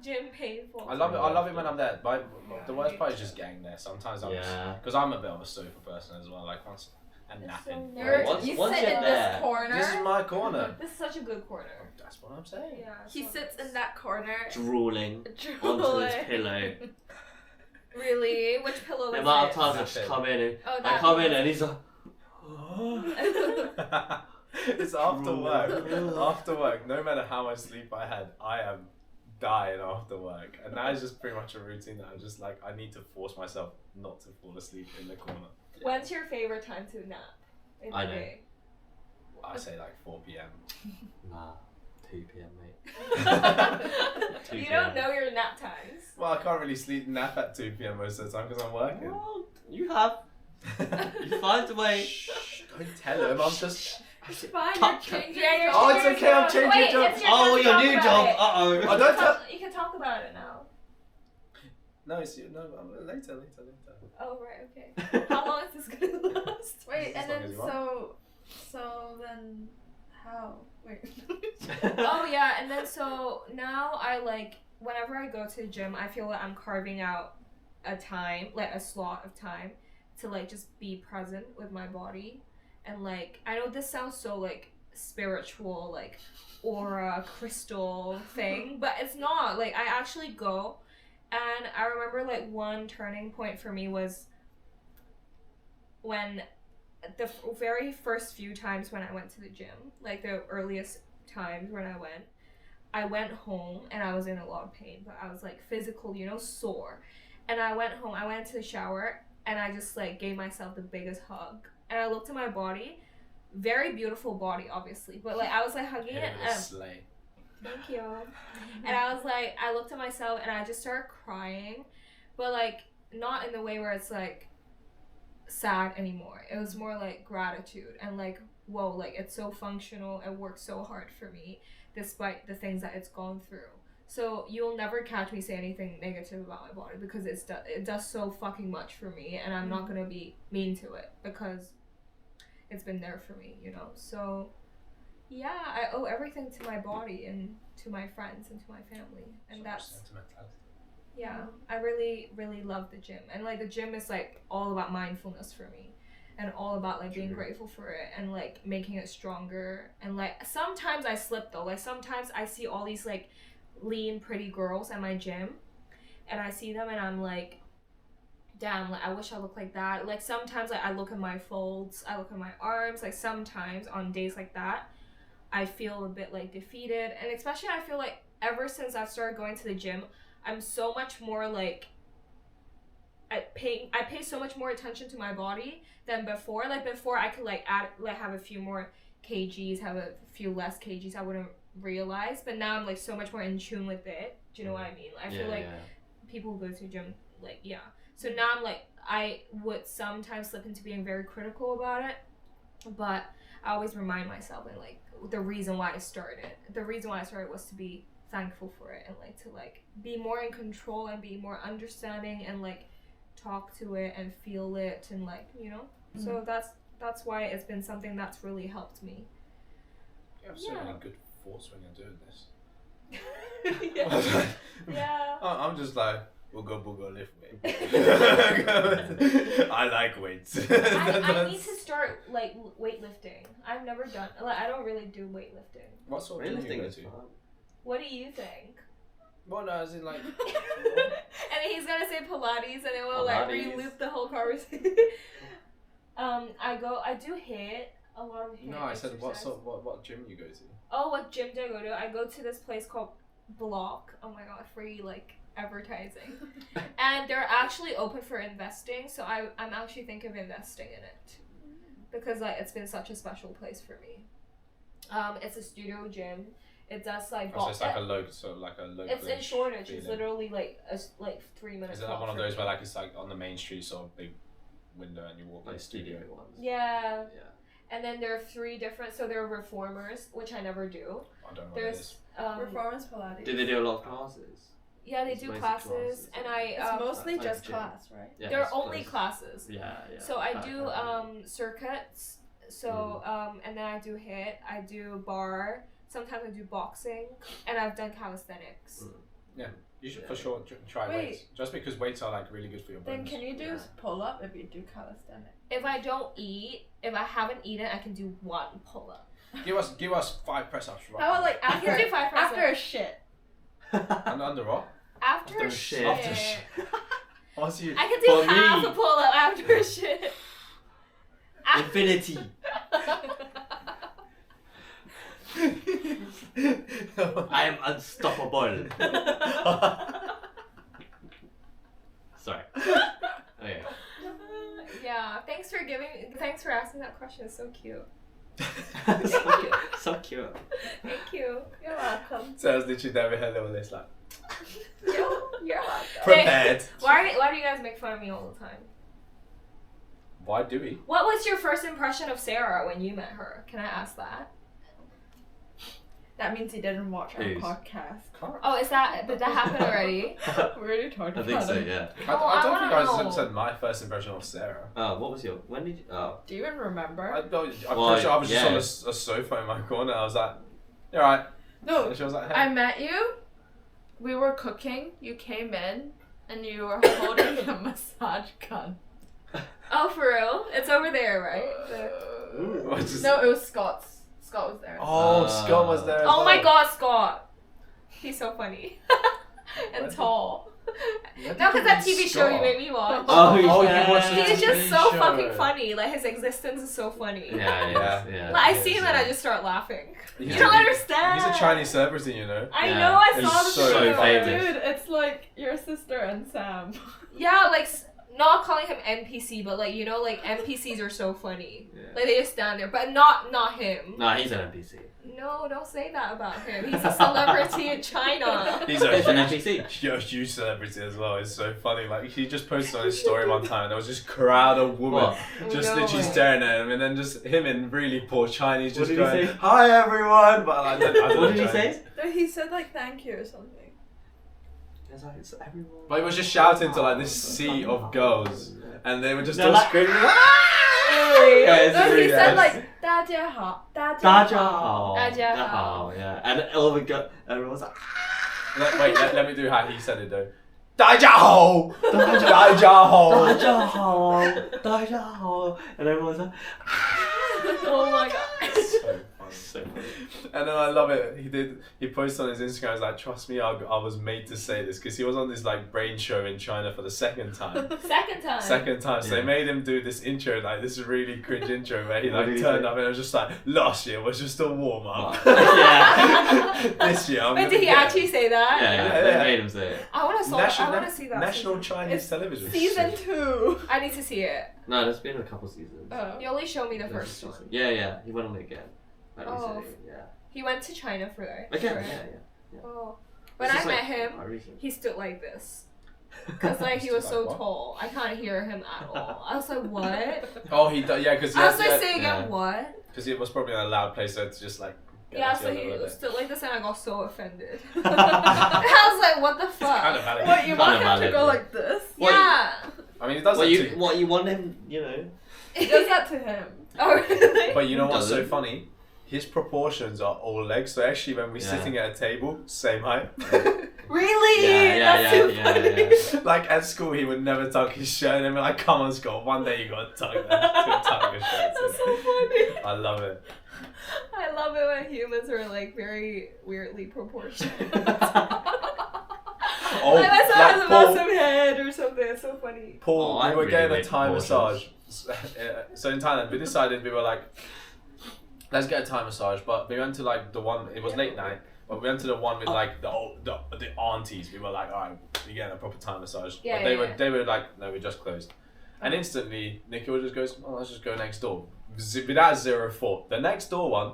Gym painful. I love it when I'm there. But the worst part is just getting there. Sometimes because I'm a bit of a sofa person as well. Like once and It's napping. so You once sit you're in there, this corner. This is my corner. This is such a good corner. That's what I'm saying. Yeah. He so sits nice. in that corner. drooling onto drooling. his pillow. Really? Which pillow The is amount of it? times I That's just it. come in and Oh, I that come in pillow. and he's like, It's after work. After work, no matter how much sleep I had, I am dying after work. And that is just pretty much a routine that I'm just like, I need to force myself not to fall asleep in the corner. When's your favorite time to nap? In the I know. day? I say like 4 p.m. nah, 2 p.m. mate. 2 You p.m. don't know your nap times. Well, I can't really nap at 2 p.m. most of the time because I'm working. Well, you have. You find a way. Shh, don't tell him. I'm just. It's fine, Cut, you're cut. changing Yeah, your Oh, it's Cheers, okay. I'm bro. changing Wait, job. it's your Oh, turn to your talk new about job. it. Oh, Uh don't tell. You can talk about it now. No, it's no. Later. Oh right, okay. How long is this gonna last? Wait, As and long then as you want. so then how? Wait. Oh yeah, and then so now I like whenever I go to the gym, I feel like I'm carving out a time, like a slot of time, to like just be present with my body, and like I know this sounds so like spiritual, like aura crystal thing, but it's not. Like I actually go, and I remember like one turning point for me was when the very first few times when I went to the gym, like the earliest times when I went home and I was in a lot of pain, but I was like physical, you know, sore. And I went home, I went into the shower and I just like gave myself the biggest hug. And I looked at my body, very beautiful body, obviously, but like I was like hugging Hit it it with a and sleigh. thank you. And I was like, I looked at myself and I just started crying, but like not in the way where it's like sad anymore. It was more like gratitude and like, whoa, like it's so functional. It worked so hard for me despite the things that it's gone through. So you'll never catch me say anything negative about my body because it does so fucking much for me, and I'm not gonna be mean to it because it's been there for me, you know. So yeah, I owe everything to my body and to my friends and to my family, and So that's sentimental. yeah. I really really love the gym, and like the gym is like all about mindfulness for me. And all about like being True. grateful for it and like making it stronger. And like sometimes I slip though. Like sometimes I see all these like lean pretty girls at my gym and I see them and I'm like, damn, like I wish I looked like that. Like sometimes like I look at my folds, I look at my arms, like sometimes on days like that I feel a bit like defeated. And especially I feel like ever since I've started going to the gym, I'm so much more like I pay so much more attention to my body than before. Like before I could like add like have a few more kgs, have a few less kgs I wouldn't realize, but now I'm like so much more in tune with it. Do you know what I mean? I feel like people who go to the gym, like yeah. So now I'm like I would sometimes slip into being very critical about it, but I always remind myself and like the reason why I started. The reason why I started was to be thankful for it and like to like be more in control and be more understanding and like talk to it and feel it and like, you know. So that's why it's been something that's really helped me. You have so many good thoughts when you're doing this. yeah. Yeah. I'm just like, booga booga lift weight. I like weights. I need to start like weightlifting. I've never done like I don't really do weightlifting. What sort of gym do you Weightlifting go is to? fun. What do you think? Well, no, as in like. And he's gonna say Pilates, and then we'll like Pilates. re-loop the whole conversation. I do HIIT. a lot of HIIT No, I said exercise. what gym you go to? Oh, what gym do I go to? I go to this place called Block. Oh my god, free like advertising. And they're actually open for investing, so I'm actually thinking of investing in it. Because like it's been such a special place for me. It's a studio gym. It does like So it's like a local. it's in Shoreditch. It's literally like 3 minutes. Is it like walk one of from those me. where like it's like on the main street, sort of big window, and you walk Like in the studio? studio ones. Yeah. Yeah. And then there are 3 different. So there are reformers, which I never do. I don't know what it is. There's Performance Pilates. Do they do a lot of classes? yeah, they It's do mostly classes, and I It's mostly like just gym. class, right? Yeah, they're it's only close. classes. Yeah, yeah. So I do circuits. So Mm. and then I do HIIT. I do bar. Sometimes I do boxing, and I've done calisthenics. You should Yeah. for sure try Wait. weights. Just because weights are like really good for your bones. Then can you do Yeah. pull up if you do calisthenics? If I don't eat, if I haven't eaten, I can do 1 pull up. Give us 5 press ups right How about like I can do 5 press after a shit? and under what? After After a shit. shit. After shit. What's you? I can do For half me. a pull up after a shit. Infinity. I am unstoppable. Sorry. Okay. Yeah, thanks for asking that question. It's so cute. So cute. Thank you. You're welcome. So I was literally there with her little list like You're welcome. prepared. Why do you guys make fun of me all the time? Why do we? What was your first impression of Sarah when you met her? Can I ask that? That means he didn't watch our Who's? podcast. Oh, did that happen already? We already talked I about think so, it. yeah. I Oh, I don't think I wanna know. said my first impression of Sarah. What was your? When did you? Oh. Do you even remember? I'm Well, pretty sure I was yeah. just on a sofa in my corner. I was like, "You alright?" No, And she was like, "Hey." I met you. We were cooking. You came in, and you were holding a massage gun. Oh, for real? It's over there, right? What's this- No, it was Scott's. Scott was there. Oh, Scott was there. As Oh my well. god, Scott. He's so funny. And What? tall. What No, did because that you TV mean, show you Scott? made me watch. Oh, Oh, yeah. you watched the He's just TV so show. fucking funny. Like, his existence is so funny. Yeah, Yeah. yeah. Like, I see him and I just start laughing. He's You don't a- understand. He's a Chinese celebrity, you know. I Yeah. know, I He's saw the so video. famous. Dude, it's like your sister and Sam. Yeah, like, not calling him NPC, but like, you know, like, NPCs are so funny. Yeah. Like, they just stand there, but not him. No, he's an NPC. No, don't say that about him. He's a celebrity in China. He's He's an a NPC. huge celebrity as well. It's so funny. Like he just posted on his story one time. There was this crowd of women What? just No literally way. staring at him, and then just him in really poor Chinese, What just did he going, say? "Hi everyone," but I don't What know did he Chinese. say? No, he said like thank you or something. It's like, it's everyone. But he was just shouting to like this sea of girls, and they were just They're all like, screaming. Yeah, it's No, he really said nice. like 大家好,大大家好.家好, yeah. And all the everyone was like, Wait, let me do how he said it though. 大家好，大家好。大家好,大家好. And everyone was like, Oh my god. So funny. so funny. And then I love it. He posted on his Instagram. He's like, "Trust me, I was made to say this," because he was on this like brain show in China for the second time. Second time. So Yeah. they made him do this intro, like this really cringe intro where he What like did he turned say? up and it was just like, "Last year was just a warm up." Yeah. This year, I'm Wait, gonna did he get actually say that? Yeah, they made him say it. I want to see that. National season. Chinese It's television. Season 2. I need to see it. No, there's been a couple seasons. You only showed me the There's first a one. season. Yeah, he went on it again. Like Oh. recently, yeah. He went to China for that. Again, right? yeah. Oh. When It's I just, met like, him, quite recent. he stood like this. Because like he was Stood so like what? tall. I can't hear him at all. I was like, what? Oh, he does. Yeah, because I was like, say again, Yeah. what? it was probably in a loud place, so it's just like. get Yeah, us so together he with it. stood like this and I got so offended. I was like, what the fuck? Kind of valid. What, you Kind want of him to valid, go yeah. like this? Yeah. I mean, he does What that too. you want him, you know? He does that to him. Oh, really? But you know what's so Doesn't. funny? His proportions are all legs. So actually, when we're Yeah. sitting at a table, same height. Really? Yeah, That's too funny. Like at school, he would never tuck his shirt, and then we're like, "Come on, Scott, one day you gotta tuck that. Tuck your shirt." That's so funny. I love it. I love it when humans are like very weirdly proportioned. Oh, like my son like has a Paul- massive head or something. It's so funny. Paul, Oh, I we were really getting a rate Thai massage. proportions. So in Thailand, we decided we were like, let's get a Thai massage. But we went to like the one. It was late night, but we went to the one with like the aunties. We were like, all right, we're getting a proper Thai massage. Yeah, But they were like, no, we just closed. And instantly, Nikhil just goes, oh, let's just go next door. Without zero thought. The next door one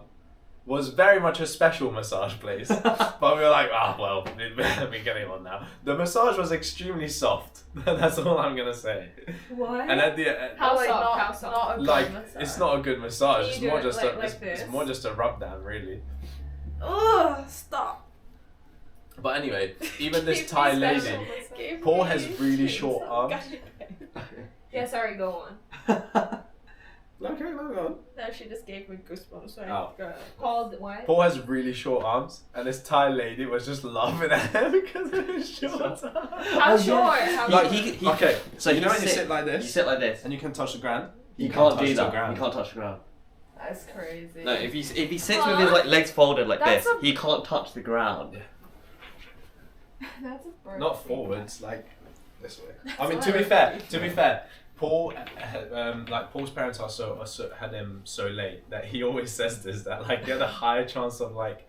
was very much a special massage place. But we were like, well, we're getting one now. The massage was extremely soft. That's all I'm going to say. What? And at the How like, soft? not, How soft? not a good like, massage. it's not a good massage. Can It's you more do just it a, like it's this? more just a rub down, really. Ugh, stop. But anyway, even this Thai lady, Paul has really short arms. Yeah, sorry, go on. Okay, go on. No, she just gave me goosebumps. So Oh. go. Called what? Paul has really short arms, and this Thai lady was just laughing at him because of his short arms. How short? How Like, short? he Okay, so you know when you sit sit like You this, sit like this. and you can touch the ground? You can't can't touch do the that. ground. You can't touch the ground. That's crazy. No, if he sits with his like legs folded like That's this, he can't touch the ground. That's a bird. Not forwards, like this way. I That's mean, what to be fair, Paul, like Paul's parents are had him so late that he always says this, that like he had a higher chance of like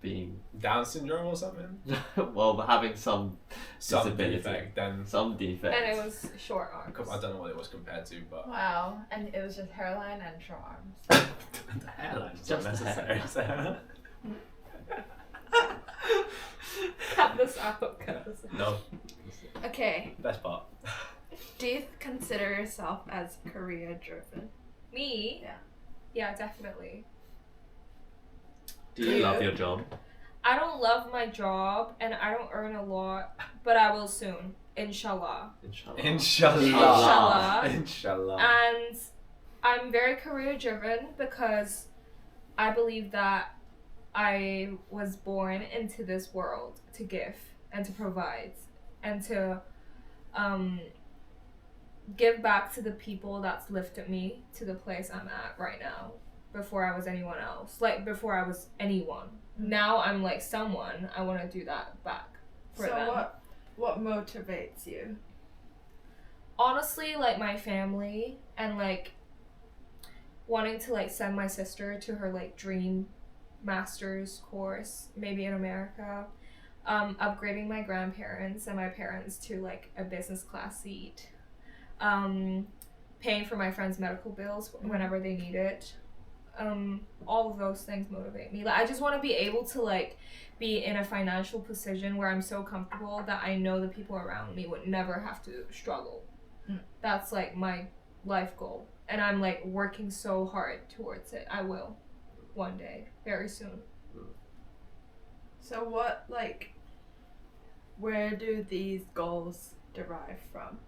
Being Down syndrome or something, well, having some some disability, defect. Then some defect. And it was short arms. I don't know what it was compared to, but Wow, and it was just hairline and short arms. the hairline's Just not the necessary. so- Cut this out. Cut this out. No, Okay, best part. do you consider yourself as career driven? Me? Yeah. Yeah, definitely. Do you love your job? I don't love my job and I don't earn a lot, but I will soon. Inshallah. Inshallah. Inshallah. Inshallah. And I'm very career driven because I believe that I was born into this world to give and to provide and to give back to the people that's lifted me to the place I'm at right now before I was anyone else. Like before I was anyone. Now I'm like someone. I want to do that back for So them. what motivates you? Honestly, like my family and like wanting to like send my sister to her like dream master's course maybe in America, upgrading my grandparents and my parents to like a business class seat, paying for my friends' medical bills whenever they need it. All of those things motivate me. Like I just want to be able to like be in a financial position where I'm so comfortable that I know the people around me would never have to struggle. That's like my life goal, and I'm like working so hard towards it. I will one day, very soon. So where do these goals derive from?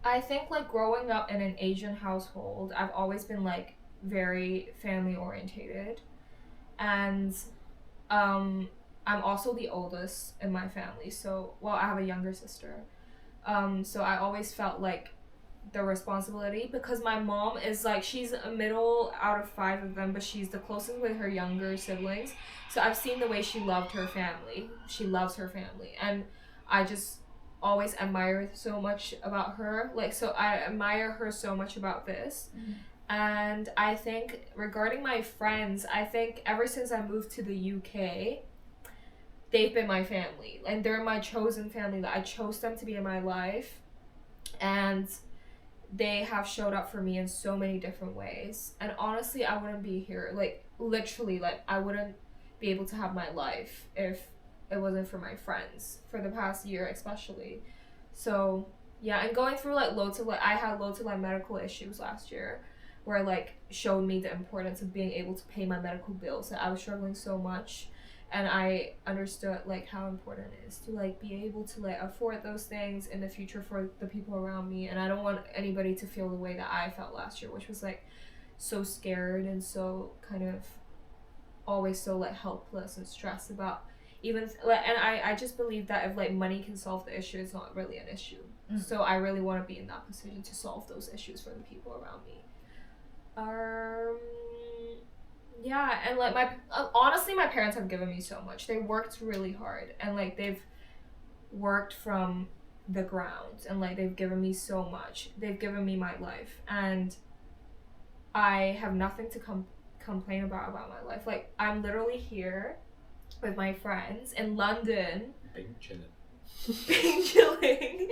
I think like growing up in an Asian household, I've always been like very family orientated, and I'm also the oldest in my family, so I have a younger sister, so I always felt like the responsibility because my mom is like, she's a middle out of 5 of them, but she's the closest with her younger siblings, so I've seen the way she loved her family. She loves her family, and I just always admire so much about her. Like, so I admire her so much about this. And I think regarding my friends, I think ever since I moved to the UK, they've been my family. And they're my chosen family. That I chose them to be in my life. And they have showed up for me in so many different ways. And honestly, I wouldn't be here. Like, literally, like, I wouldn't be able to have my life if it wasn't for my friends. For the past year, especially. So, yeah. And going through, like, I had loads of, like, medical issues last year. Where like showed me the importance of being able to pay my medical bills. I was struggling so much, and I understood like how important it is to like be able to like afford those things in the future for the people around me. And I don't want anybody to feel the way that I felt last year, which was like so scared and so kind of always so like helpless and stressed about even like. And I just believe that if like money can solve the issue, it's not really an issue. So I really want to be in that position to solve those issues for the people around me. Yeah, and like honestly, my parents have given me so much. They worked really hard, and like they've worked from the ground, and like they've given me so much. They've given me my life, and I have nothing to complain about my life. Like, I'm literally here with my friends in London, Being chilling. being chilling.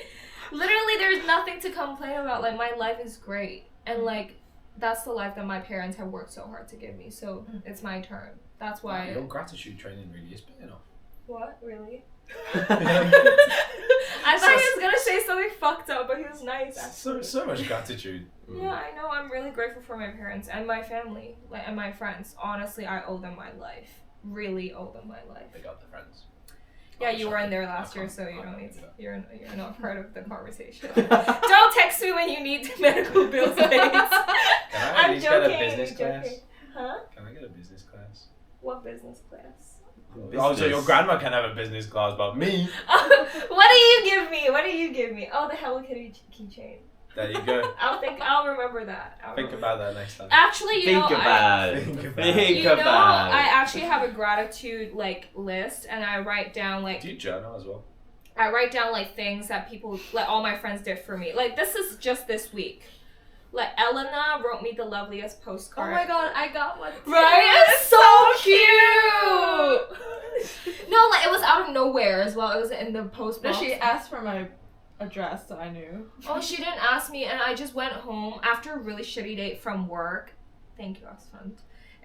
Literally, there's nothing to complain about. Like, my life is great, and like, that's the life that my parents have worked so hard to give me. So it's my turn. That's why. Your gratitude training really is paying off. What? Really? I thought he was gonna say something fucked up, but he was nice. So much gratitude. Yeah, I know. I'm really grateful for my parents and my family, like, and my friends. Honestly, I owe them my life. Really owe them my life. They got the friends. Yeah, you were in there last year, so you I don't can't need. do that. You're not part of the conversation. Don't text me when you need medical bills paid. Can I at I'm least get a joking. business I'm class? joking. Huh? Can I get a business class? What business class? Oh, so your grandma can have a business class, but me? What do you give me? What do you give me? Oh, the Hello Kitty keychain. There you go. I'll remember that. Think about that next time. Actually, you Think know, about it. Think about Think you know, about I it. actually have a gratitude like list, and I write down like Do you journal as well? I write down like things that people, like all my friends did for me. Like this is just this week. Like Elena wrote me the loveliest Oh postcard. my god, I got one too. Right? It's so cute. No, like it was out of nowhere as well. It was in the post No, box. she asked for my address, so I knew. Oh, she didn't ask me, and I just went home after a really shitty day from work. Thank you, Asfand.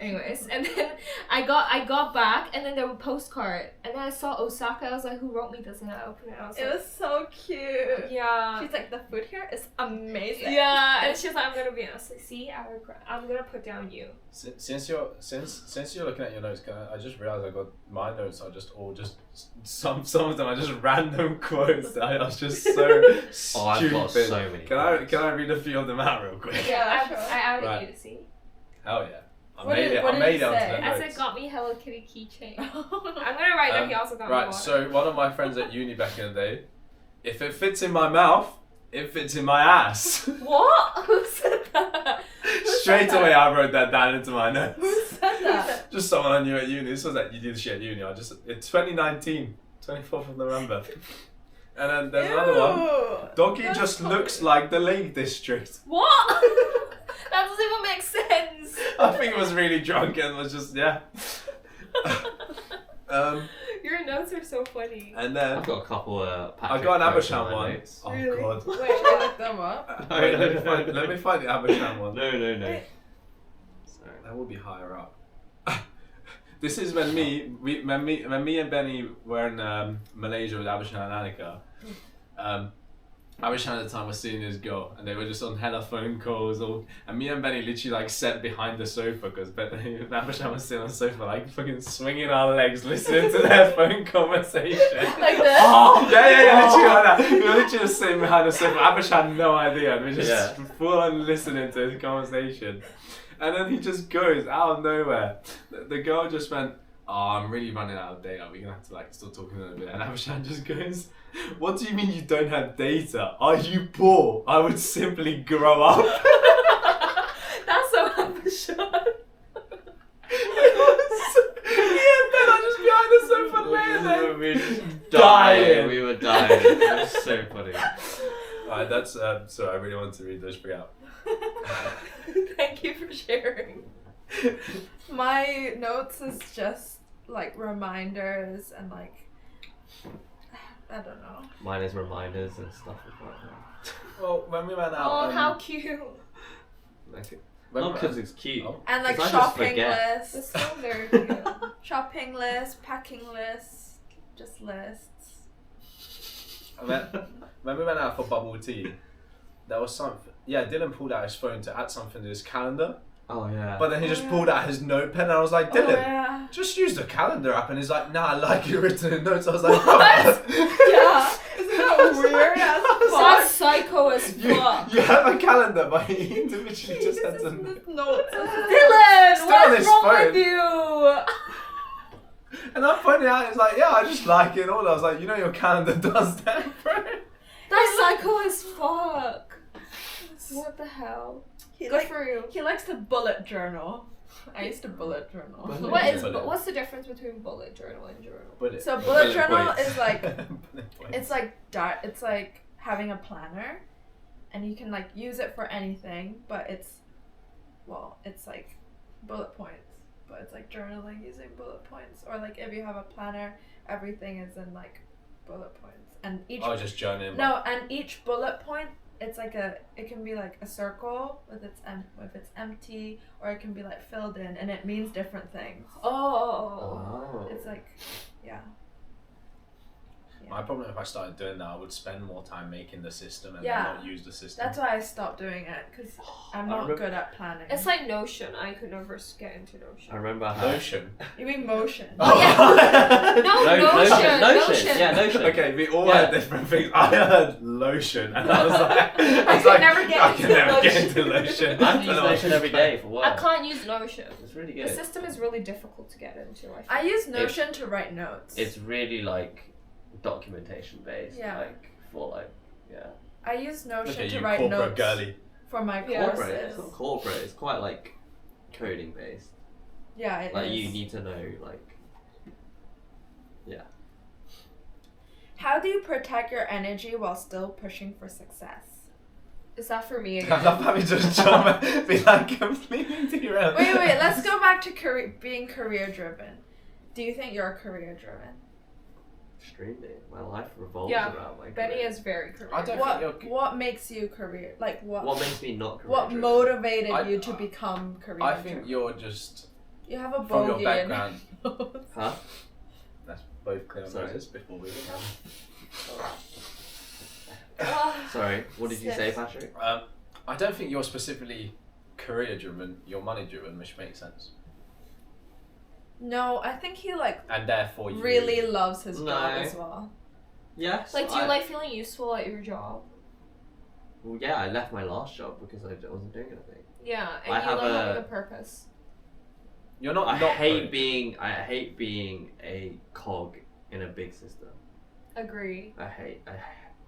Anyways, and then I got back, and then there was a postcard, and then I saw Osaka. I was like, "Who wrote me this?" And I opened it. I was It like, was so cute. "Yeah." She's like, the food here is amazing. Yeah, and she's like, "I'm gonna be honest. Like, see, I'm gonna put down you." Since you're looking at your notes, I just realized I got my notes are just all just some of them are just random quotes that I was just so stupid. Oh, I've got so many. Can I read a few of them out real quick? Yeah, I sure. added Right. you to see. Hell yeah. I What made did- it. what I did made he it onto say? the I notes. said, "Got me Hello Kitty keychain." I'm gonna write that he also got me Right, water. so one of my friends at uni back in the day, if it fits in my mouth, it fits in my ass. What? Who said that? Straight away, I wrote that down into my notes. Who said that? Just someone I knew at uni. This was at you did shit at uni. It's 2019, 24th of November. And then there's another one. Ew. Doggy That's just funny. looks like the Lake District. What? That doesn't even make sense. I think it was really drunk and was just yeah. Your notes are so funny. And then I've got a couple. I Patrick got an quotes in Abisham my one. notes. Oh Really? god. Wait, should I look them up? Wait, No, no, let me find the Abisham one. No. Wait. Sorry. That will be higher up. This is when me and Benny were in Malaysia with Abishan and Annika. Abishan at the time was seeing his girl, and they were just on hella phone calls. And me and Benny literally like sat behind the sofa because Abishan was sitting on the sofa like fucking swinging our legs, listening to their phone conversation. Like this? Oh yeah, literally like that. We were literally just sitting behind the sofa. Abish had no idea, and we just full on listening to his conversation. And then he just goes out of nowhere. The girl just went, "Oh, I'm really running out of data. We're gonna have to like still talking a little bit." And Abishan just goes, "What do you mean you don't have data? Are you poor? I would simply grow up." That's so Abishon. Then I just behind the sofa laying there. We were just Dying. dying. We were dying. It was so funny. Alright, that's sorry. I really want to read those three out. Thank you for sharing. My notes is just like reminders and like I don't know. Mine is reminders and stuff like that. Well, when we went out, Oh, how cute. Like, when not we- because it's cute. Oh. And like 'Cause I just shopping forget. It's lists. so very cute. Shopping list, packing lists, just lists. When we went out for bubble tea, there was something. Yeah, Dylan pulled out his phone to add something to his calendar, Oh yeah. but then he Oh, just yeah. pulled out his notepad, and I was like, Oh Dylan, yeah. just use the calendar app. And he's like, Nah, I like it written in notes. I was like, What? Yeah. Isn't that weird as That's fuck? psycho as fuck. You have a calendar, but he individually just had to. Notes. Dylan, Still on what's his wrong phone. with you? And I pointed out, it's like, yeah, I just like it all. I was like, you know, your calendar does that, bro. That's psycho as fuck. What the hell? He Good like for you. he likes to bullet journal. I used to bullet journal. What's the difference between bullet journal and journal? So bullet journal points. is like Bullet points. it's like having a planner, and you can like use it for anything, but it's like bullet points, but it's like journaling using bullet points, or like if you have a planner, everything is in like bullet points, and each just journaling. no, and each bullet point, it's like it can be like a circle with if it's empty, or it can be like filled in, and it means different things. Oh. It's like, yeah. My problem if I started doing that, I would spend more time making the system and Yeah. then not use the system. That's why I stopped doing it, because I'm not good at planning. It's like Notion. I could never get into Notion. I remember how. Notion. You mean motion? Oh, yeah. No, Notion. Notion. Yeah, Notion. Okay, we all had different things. I heard lotion, and I was like, I could never get I into can never get Notion. into lotion. I use Notion every day for work. I can't use Notion. It's really The good. system is really difficult to get into. I use Notion to write notes. It's really like documentation based. Yeah. Like for like, yeah. I use Notion Okay, to you write corporate notes girly. for my Yeah. courses. Corporate. It's not corporate. It's quite like coding based. Yeah, it Like is. you need to know like. How do you protect your energy while still pushing for success? Is that for me I again? love how you just jump and be like completely derailed. Wait, let's go back to being career driven. Do you think you're career driven? Extremely. My life revolves Yeah, around my Benny career. is very career. I don't What think you're. what makes you career like what makes me not career what driven? motivated I- you to become career I driven? think you're just You have a from your bogey background. in your nose. Huh? That's both clear Sorry. noses before we. Sorry. What did you say, Sis. Patrick? I don't think you're specifically career driven. You're money driven, which makes sense. No, I think he like And therefore you really loves his job No. as well. Yes. Like, do you like feeling useful at your job? Well, yeah, I left my last job because I wasn't doing anything. Yeah, and I you have love a- having a purpose. You're not. I not hate being a cog in a big system. Agree.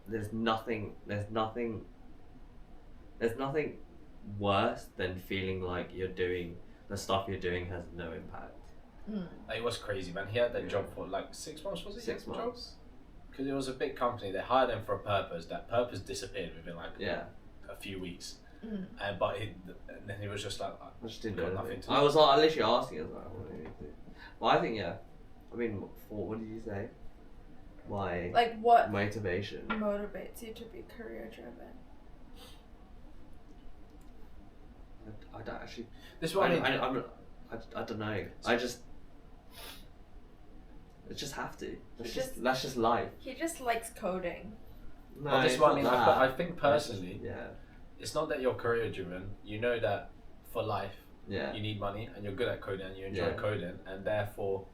There's nothing worse than feeling like the stuff you're doing has no impact. It was crazy, man. He had that job for like 6 months, was it? 6 months. Because it was a big company. They hired him for a purpose. That purpose disappeared within like Yeah. a few weeks. Mm. And then he was just like, I just didn't got do nothing anything. to I do. was like, I literally asking, I was like, what do you do? Well, I think, yeah. I mean, what did you say? My Like what motivation. motivates you to be career driven? I don't actually. This is what I mean. I don't know. I just have to. just- That's just life. He just likes coding. No, Well, this it's is what I not mean. that. But I think personally, Yeah. it's not that you're career driven. You know that for life, Yeah. you need money, and you're good at coding, and you enjoy Yeah. coding, and therefore,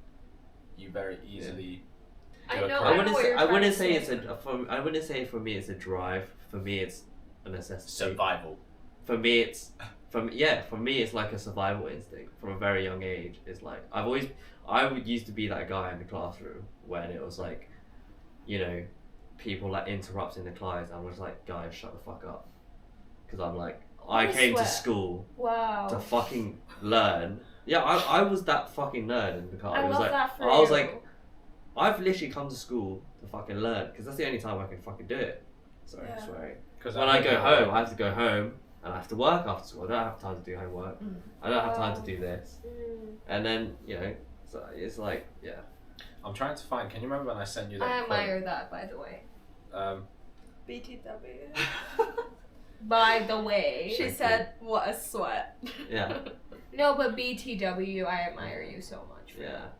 you very easily. I do a know- career. I know what you're I wouldn't trying to say say. I wouldn't say for me it's a drive. For me it's a necessity. Survival. For me it's like a survival instinct from a very young age. It's like I would used to be that guy in the classroom when it was like, you know, people like interrupting the class. I was like, guys, shut the fuck up, because I'm like, I came to swear. school Wow. to fucking learn. Yeah, I was that fucking nerd in the class. I It was love like, that for I was you. like, I've literally come to school to fucking learn, because that's the only time I can fucking do it. Sorry, Yeah. swearing. Because When I go home, I have to go home and I have to work after school. I don't have time to do homework. Mm. I don't have time Wow. to do this. Mm. And then, you know, so it's like, yeah. I'm trying to find. Can you remember when I sent you that? I admire that, by the way. quote? BTW. By the way. She said, "What a sweat." Yeah. No, but BTW, I admire you so much. For Yeah. that.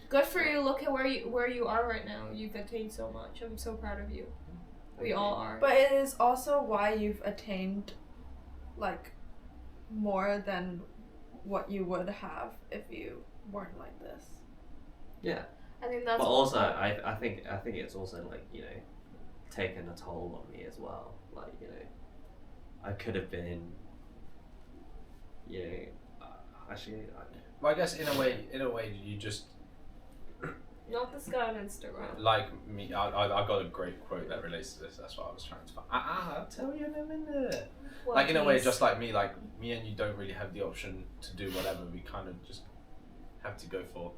Good for you. Look at where you are right now. You've attained so much. I'm so proud of you. We all are. But it is also why you've attained, like, more than what you would have if you weren't like this. Yeah. I think that's But also, I think it's also like, you know, taken a toll on me as well. Like, you know, I could have been, you know, actually, Well, I guess in a way, you just not this guy on Instagram. like me. I got a great quote that relates to this. That's what I was trying to find. I'll tell you in a minute. Well, Like in a way, please. just like me and you don't really have the option to do whatever. We kind of just have to go for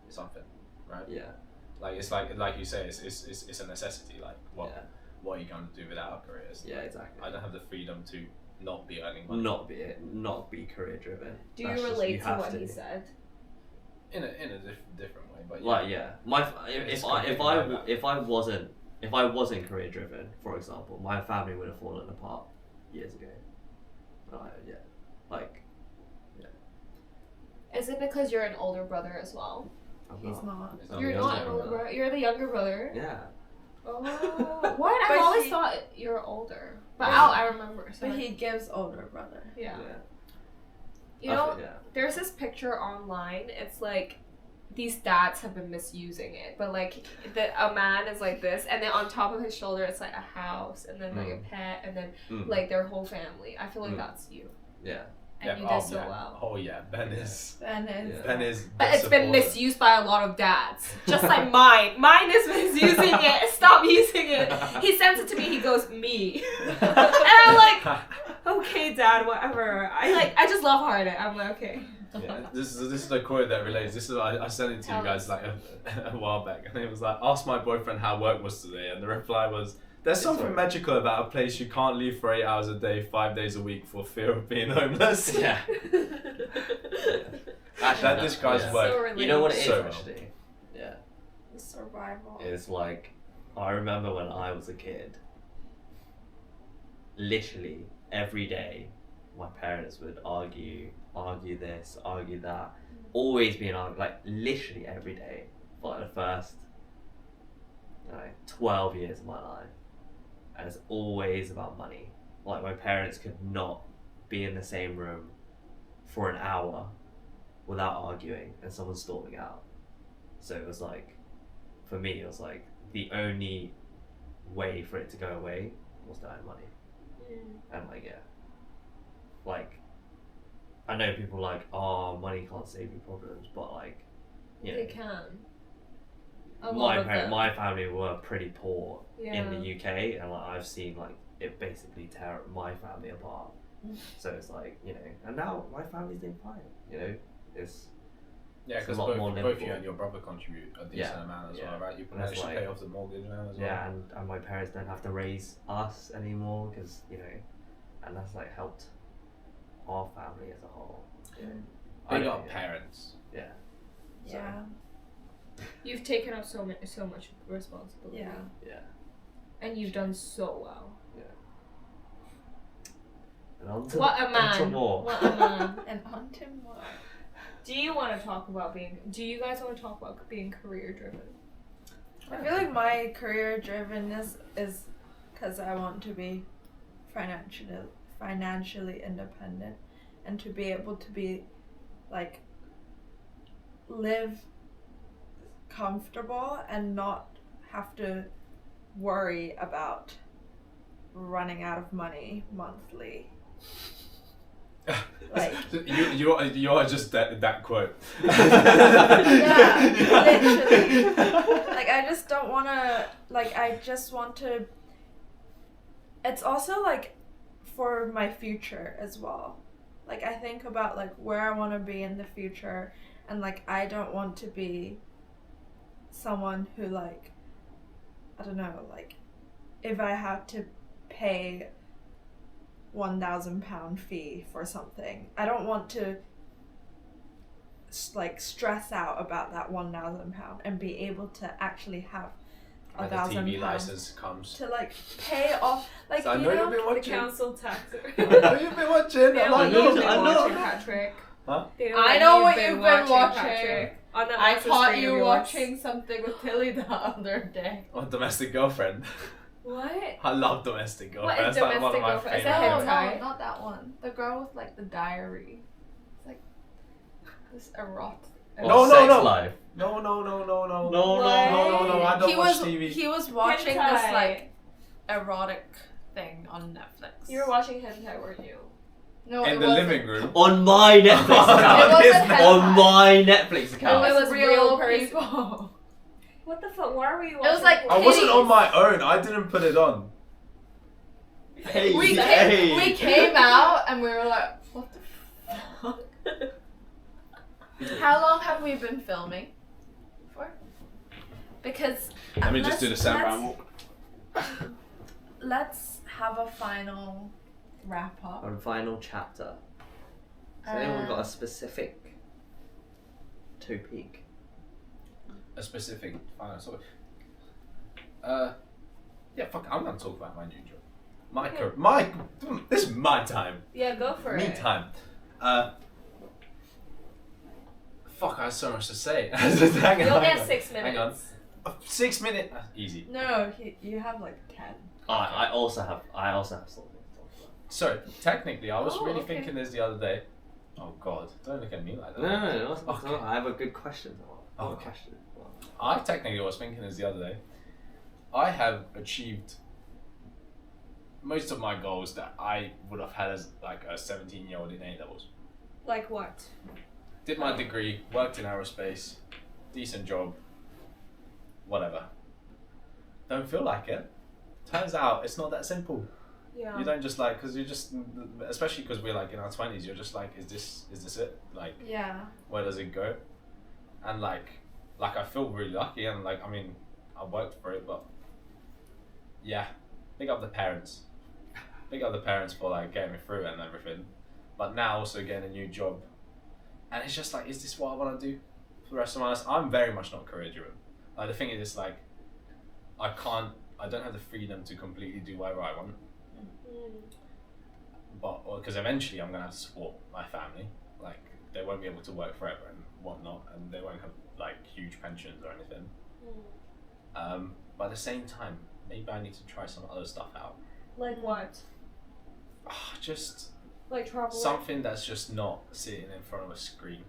something, right? yeah. Like it's like you say, it's a necessity. Like what Yeah. what are you going to do without a career? It's Yeah, like, exactly. I don't have the freedom to not be earning money. Not be career driven. Do you relate to what he said? In a different way, but Like if I wasn't career driven, for example, my family would have fallen apart years ago. Is it because you're an older brother as well? He's not. You're not an older brother. You're the younger brother. Yeah. Oh, what? But I've always he- thought you're older. But Yeah. I remember. So But he gives older brother. yeah. Yeah. You know, Yeah. there's this picture online. It's like these dads have been misusing it, but like a man is like this, and then on top of his shoulder it's like a house, and then like a pet, and then like their whole family. I feel like that's you, Yeah. and you did so well. Oh yeah, Ben is. Yeah. Ben is. But it's been supportive. misused by a lot of dads, just like mine. Mine is misusing it. Stop using it. He sends it to me. He goes me, and I'm like, okay, Dad, whatever. I just love hard it. I'm like, okay. Yeah, this is the quote that relates. This is I sent it to you guys like a while back, and it was like, ask my boyfriend how work was today, and the reply was, there's something magical about a place you can't leave for 8 hours a day, 5 days a week for fear of being homeless. Yeah. That this guy's yeah. work. You know what it is So well. actually? Yeah. Survival. It's like, I remember when I was a kid, literally every day, my parents would argue this, argue that, always be an argument, like literally every day for like the first 12 years of my life. And it's always about money. Like my parents could not be in the same room for an hour without arguing and someone storming out. So it was like, for me, it was like the only way for it to go away was to earn money. And like, yeah, like, I know people are like, oh, money can't save your problems, but like, you know, They can. A lot of them. my family were pretty poor Yeah. in the UK, and like I've seen like it basically tear my family apart. So it's like, you know, and now my family's doing fine. You know, it's Yeah, It's a because lot more both livable. you and your brother contribute a decent Yeah. amount as Yeah. well, right? You And that's managed to like- pay off the mortgage now as well. yeah, and my parents don't have to raise us anymore because, you know, and that's like helped our family as a whole. You know. I Big don't- up parents. Yeah. So, Yeah. You've taken up so much responsibility. Yeah. Yeah. And you've done so well. And on to, What a on to man. more. What a man. And on to more. Do you want to talk about do you guys want to talk about being career driven? I feel like my career drivenness is because I want to be financially independent and to be able to be like live comfortable and not have to worry about running out of money monthly. Like you are just that quote. yeah, literally. Like I just don't want to. Like I just want to. It's also like for my future as well. Like I think about like where I want to be in the future, and like I don't want to be someone who like I don't know, like if I have to pay £1,000 fee for something, I don't want to like stress out about that £1,000 and be able to actually have When the £1,000 TV license comes. to like pay off, like So I you know know, you've been The watching. council tax. I know you've been watching. They I'm don't like, know no, you've been I know. watching, Patrick. Huh? They don't I know know what you've been watching. Patrick. On that I massive caught screen of you yours. watching something with Tilly the other day. Oh, Domestic Girlfriend. What? I love Domestic Girlfriend. What is That's like one of Domestic my Girlfriend? Is favorite. that No, hentai? not that one. The girl with like the diary. It's like this erotic. No, Sex no. life. No. No. I don't he watch was TV. he was watching Hentai. this like erotic thing on Netflix. You were watching hentai, weren't you? no, In it the wasn't. living room. On my Netflix It account. wasn't hentai. On my Netflix account. It was It was real real person. people. What the fuck? Why were you watching? It was like I wasn't Titties. on my own. I didn't put it on. Hey, we hey. came out and we were like, what the fuck? How long have we been filming for? Because Let me just do the Sam let's- Brown walk. let's have a final wrap up. Our final chapter. Has anyone got a specific topic? A specific final topic. Yeah, fuck. I'm gonna talk about my new job. This is my time. Yeah, go for Me it. time. Fuck, I have so much to say. Hang on, You'll hang get on. 6 Hang on. minutes. 6 minutes. Easy. No, you have like 10. I also have something to talk about. So technically, I was Oh, really okay. thinking this the other day. Oh God, don't look at me like that. No. Okay. I have a good question. I have a Okay. question. I technically was thinking this the other day. I have achieved most of my goals that I would have had as like a 17-year-old in A levels. Like what? Did my degree, worked in aerospace, decent job, whatever. Don't feel like it. Turns out it's not that simple. Yeah. You don't just like, because you just, especially because we're like in our 20s, you're just like, is this it? Like, Yeah. where does it go? And like I feel really lucky, and like, I mean, I worked for it, but yeah, big up the parents. Big up the parents for like getting me through it and everything. But now also getting a new job, and it's just like, is this what I want to do for the rest of my life? I'm very much not career driven. Like the thing is, it's like I don't have the freedom to completely do whatever I want. But because eventually I'm gonna have to support my family. Like they won't be able to work forever and whatnot, and they won't have like huge pensions or anything. But at the same time, maybe I need to try some other stuff out. Like what? Just Like travel? something that's just not sitting in front of a screen.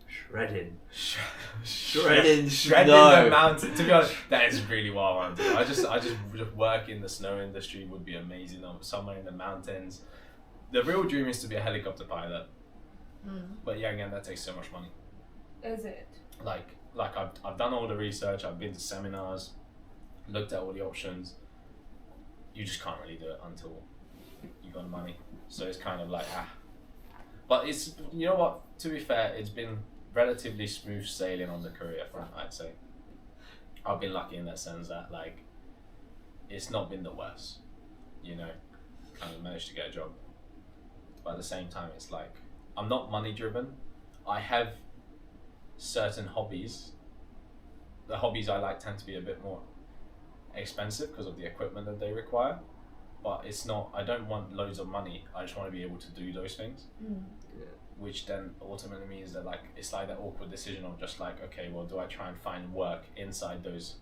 Shredding. Shredding snow. the mountain. To be honest, that is really what I want to do. I just work in the snow industry would be amazing. Or somewhere in the mountains. The real dream is to be a helicopter pilot. But yeah, again, that takes so much money. Is it? Like I've done all the research. I've been to seminars, looked at all the options. You just can't really do it until you got the money. So it's kind of like But it's, you know what? To be fair, it's been relatively smooth sailing on the career front, I'd say. I've been lucky in that sense that like it's not been the worst, you know. Kind of managed to get a job, but at the same time, it's like I'm not money driven. I have certain hobbies. The hobbies I like tend to be a bit more expensive because of the equipment that they require. But it's not. I don't want loads of money. I just want to be able to do those things. Which then ultimately means that like it's like that awkward decision of just like, okay, well, do I try and find work inside those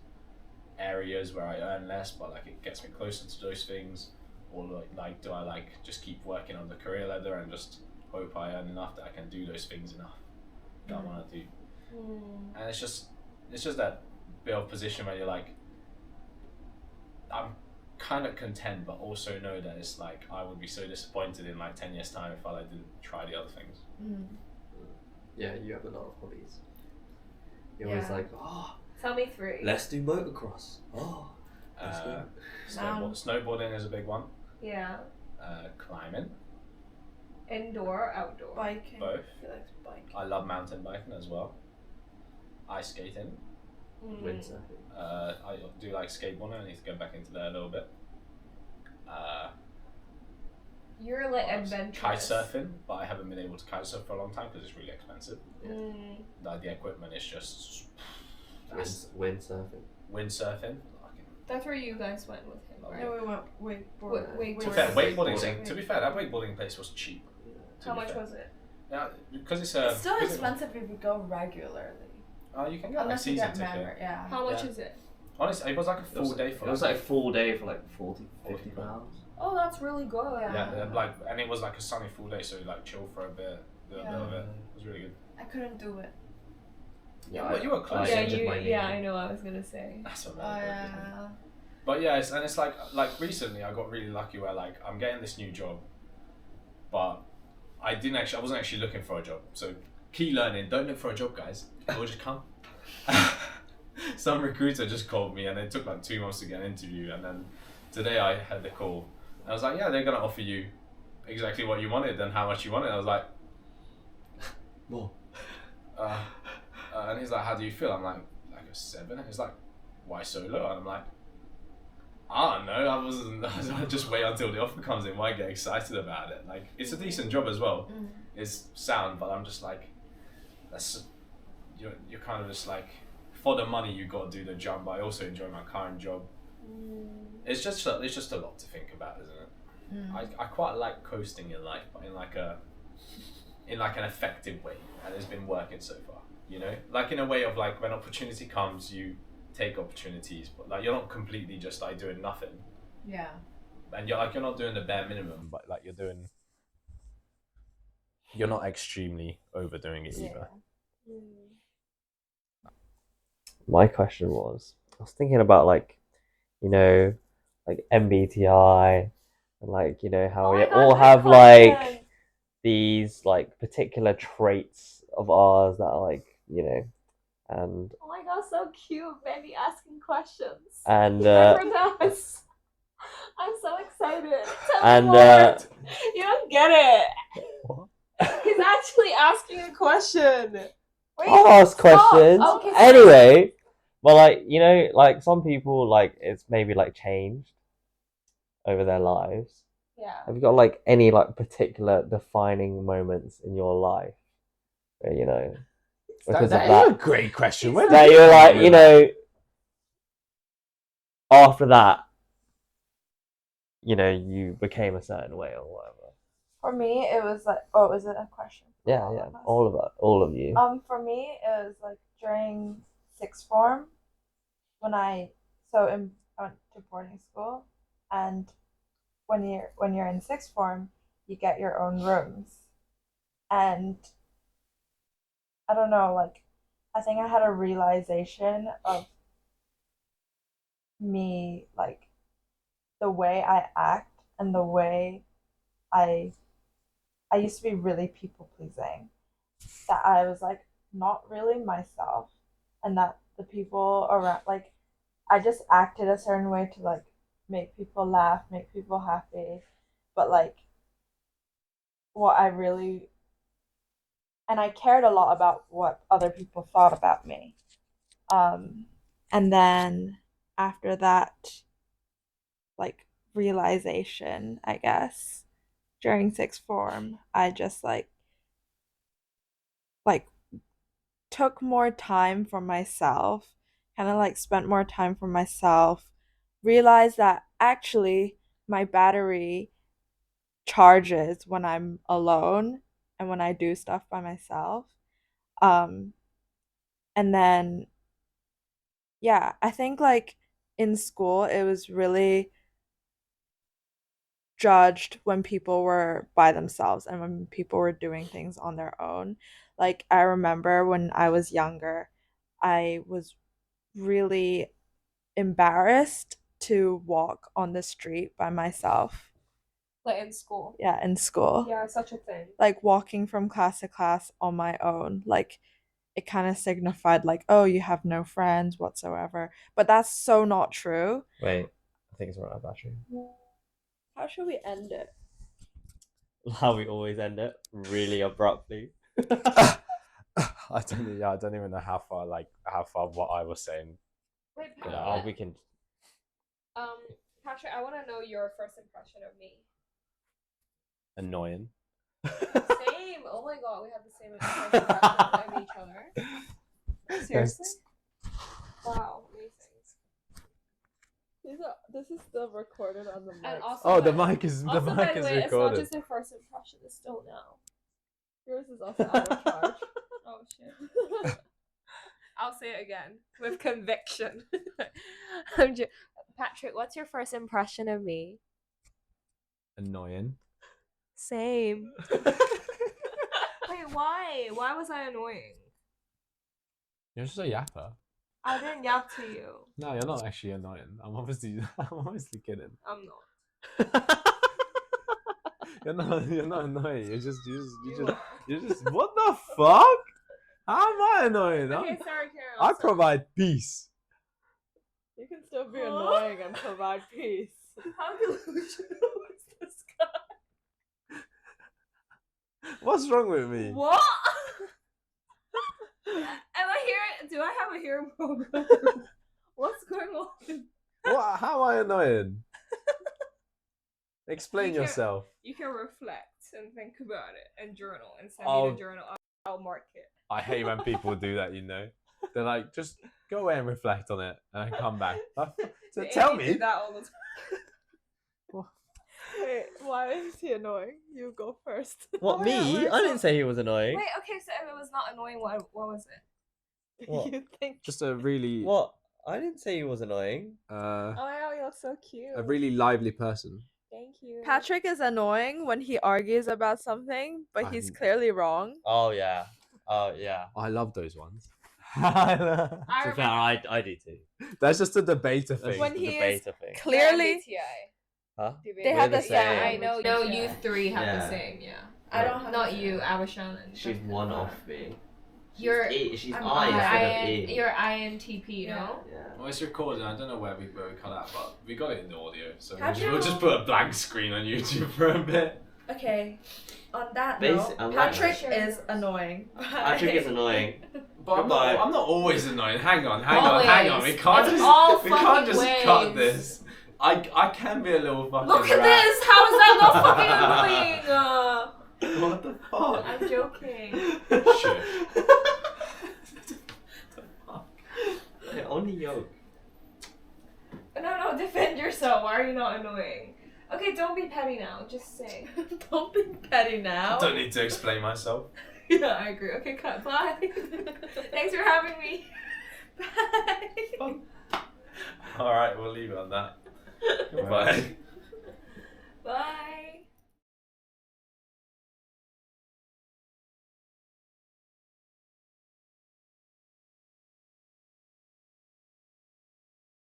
areas where I earn less, but like it gets me closer to those things, or like do I like just keep working on the career ladder and just hope I earn enough that I can do those things enough that I want to do. And it's just that bit of position where you're like, I'm kind of content, but also know that it's like I would be so disappointed in like 10 years time if I didn't try the other things. Yeah, you have a lot of hobbies. You're always Yeah. like, Tell me 3. let's do motocross. That's Uh, good. snowboarding is a big one. Yeah. Climbing, Indoor, outdoor. Biking. both. He likes biking. I love mountain biking as well. Ice skating. Windsurfing. I do like skateboarding. I need to go back into that a little bit. You're like What else? adventurous. Kite surfing, but I haven't been able to kite surf for a long time because it's really expensive. Like the equipment is just Windsurfing. windsurfing. That's where you guys went with him, right? No, we went wakeboarding. Wait, To be fair, Wakeboarding. wakeboarding. To be fair, that wakeboarding place was cheap. to How be much fair. was it? Yeah, because it's It's still 'cause expensive if you go regularly. You can get like Unless you season get ticket. member, yeah. How much Yeah. is it? Honestly, it was like a full day for It was like a full day for like 40, 50 £40. pounds. Oh, that's really good. Yeah, like, and it was like a sunny full day, so you like chill for a bit, do a bit of it. It was really good. I couldn't do it. Yeah, but you were close. Yeah, injured my knee. I know. I was gonna say. That's what Oh I meant. yeah. But yeah, it's like recently I got really lucky where like I'm getting this new job, but I wasn't actually looking for a job. So key learning: don't look for a job, guys. It will just come. Some recruiter just called me, and it took like 2 months to get an interview, and then today I had the call. And I was like, yeah, they're gonna offer you exactly what you wanted and how much you wanted. I was like, More. And he's like, how do you feel? I'm like a 7. And he's like, why so low? And I'm like, I don't know. I wasn't. I just wait until the offer comes in. Why get excited about it? Like, it's a decent job as well. It's sound, but I'm just like, that's you're kind of just like, for the money you got to do the job. But I also enjoy my current job. It's just a lot to think about, isn't it? I quite like coasting in life, but in like an effective way, and it's been working so far. You know, like in a way of like when opportunity comes, you take opportunities, but like you're not completely just like doing nothing. Yeah. And you're not doing the bare minimum, but like you're not extremely overdoing it either. My question was, I was thinking about like, like MBTI, and like how we all have like these like particular traits of ours that are like and Oh my god, so cute, baby asking questions. and Us. I'm so excited. Tell and me more. You don't get it. He's actually asking a question. Wait, I'll ask questions. Okay, anyway, well, like like some people like it's maybe like changed over their lives. Yeah. Have you got like any like particular defining moments in your life where because That of that? is a great question. Where That did you're like, come with that? after that, you became a certain way or whatever. For me, it was like, oh, is it a question? Yeah, all of it, all of you. For me, it was like during sixth form when I went to boarding school, and when you're in sixth form, you get your own rooms, and I don't know, like I think I had a realization of me, like the way I act and the way I I used to be really people pleasing, that I was like not really myself, and that the people around, like I just acted a certain way to like make people laugh, make people happy, but like what I really, and I cared a lot about what other people thought about me. And then after that, like realization, I guess, during sixth form, I just like took more time for myself, kind of like spent more time for myself, realized that actually my battery charges when I'm alone and when I do stuff by myself. Um, and then, yeah, I think like in school, it was really judged when people were by themselves and when people were doing things on their own. Like, I remember when I was younger, I was really embarrassed to walk on the street by myself. Like in school. Yeah, in school. Yeah, such a thing. Like walking from class to class on my own. Like it kind of signified like, oh, you have no friends whatsoever. But that's so not true. Wait, I think it's right battery. How should we end it? How we always end it, really abruptly. I don't even know how far what I was saying. Wait, We can. Patrick, I want to know your first impression of me. Annoying. Same. Oh my god, we have the same first impression of each other. Seriously? Wow, amazing. This is still recorded on the mic. And also, the mic is way, recorded. It's not just a first impression; it's still now. Yours is also out of charge. Oh shit! I'll say it again with conviction. Patrick, what's your first impression of me? Annoying. Same. Wait, why? Why was I annoying? You're just a yapper. I didn't yap to you. No, you're not actually annoying. I'm obviously kidding. I'm not. You're not annoying. You're just what the fuck? How am I annoying? Okay, sorry, Karen. I provide peace. You can still be annoying and provide peace. How delusional is this guy? What's wrong with me? What? Am I hearing? Do I have a hearing problem? What's going on? What? How am I annoying? Explain You can- yourself. You can reflect and think about it and journal and send Oh. me the journal. I'll mark it. I hate when people do that. They're like, just go away and reflect on it and then come back. So tell Amy me. do that all the time. Wait, why is he annoying? You go first. What, Oh, yeah, me? we're I so- didn't say he was annoying. Wait, okay, so if it was not annoying, what was it? What? You think? Just a really, What? I didn't say he was annoying. Oh my god, you look so cute. a really lively person. Thank you. Patrick is annoying when he argues about something, but he's I'm- clearly wrong. Oh yeah. Oh yeah. I love those ones. I To be fair, remember I do too. That's just a debater That's thing. When the he is debater thing. Clearly, Huh? They have We're the Yeah, same. I know. No, you three have Yeah. the same. Yeah. I don't have Not the you, same. Avashan. and She's one off me. You're- She's I'm I instead of E. You're INTP, no? Yeah. Well, it's recording. I don't know where we cut out, but we got it in the audio, so How'd we'll just you- put a blank screen on YouTube for a bit. Okay. On that Basi- note, on that Patrick note- is annoying. Patrick is annoying. But Goodbye. I'm not always annoying. Hang on. Always. We can't In just all we can't fucking just ways. cut this. I can be a little fucking Look at rat. this! How is that not fucking annoying? What the fuck? I'm joking. Shit. Hey, only yoke. No, defend yourself. Why are you not annoying? Okay, don't be petty now. Just say. Don't be petty now. I don't need to explain myself. Yeah, I agree. Okay, cut. Bye. Thanks for having me. Bye. All right, we'll leave it on that. Goodbye. Bye.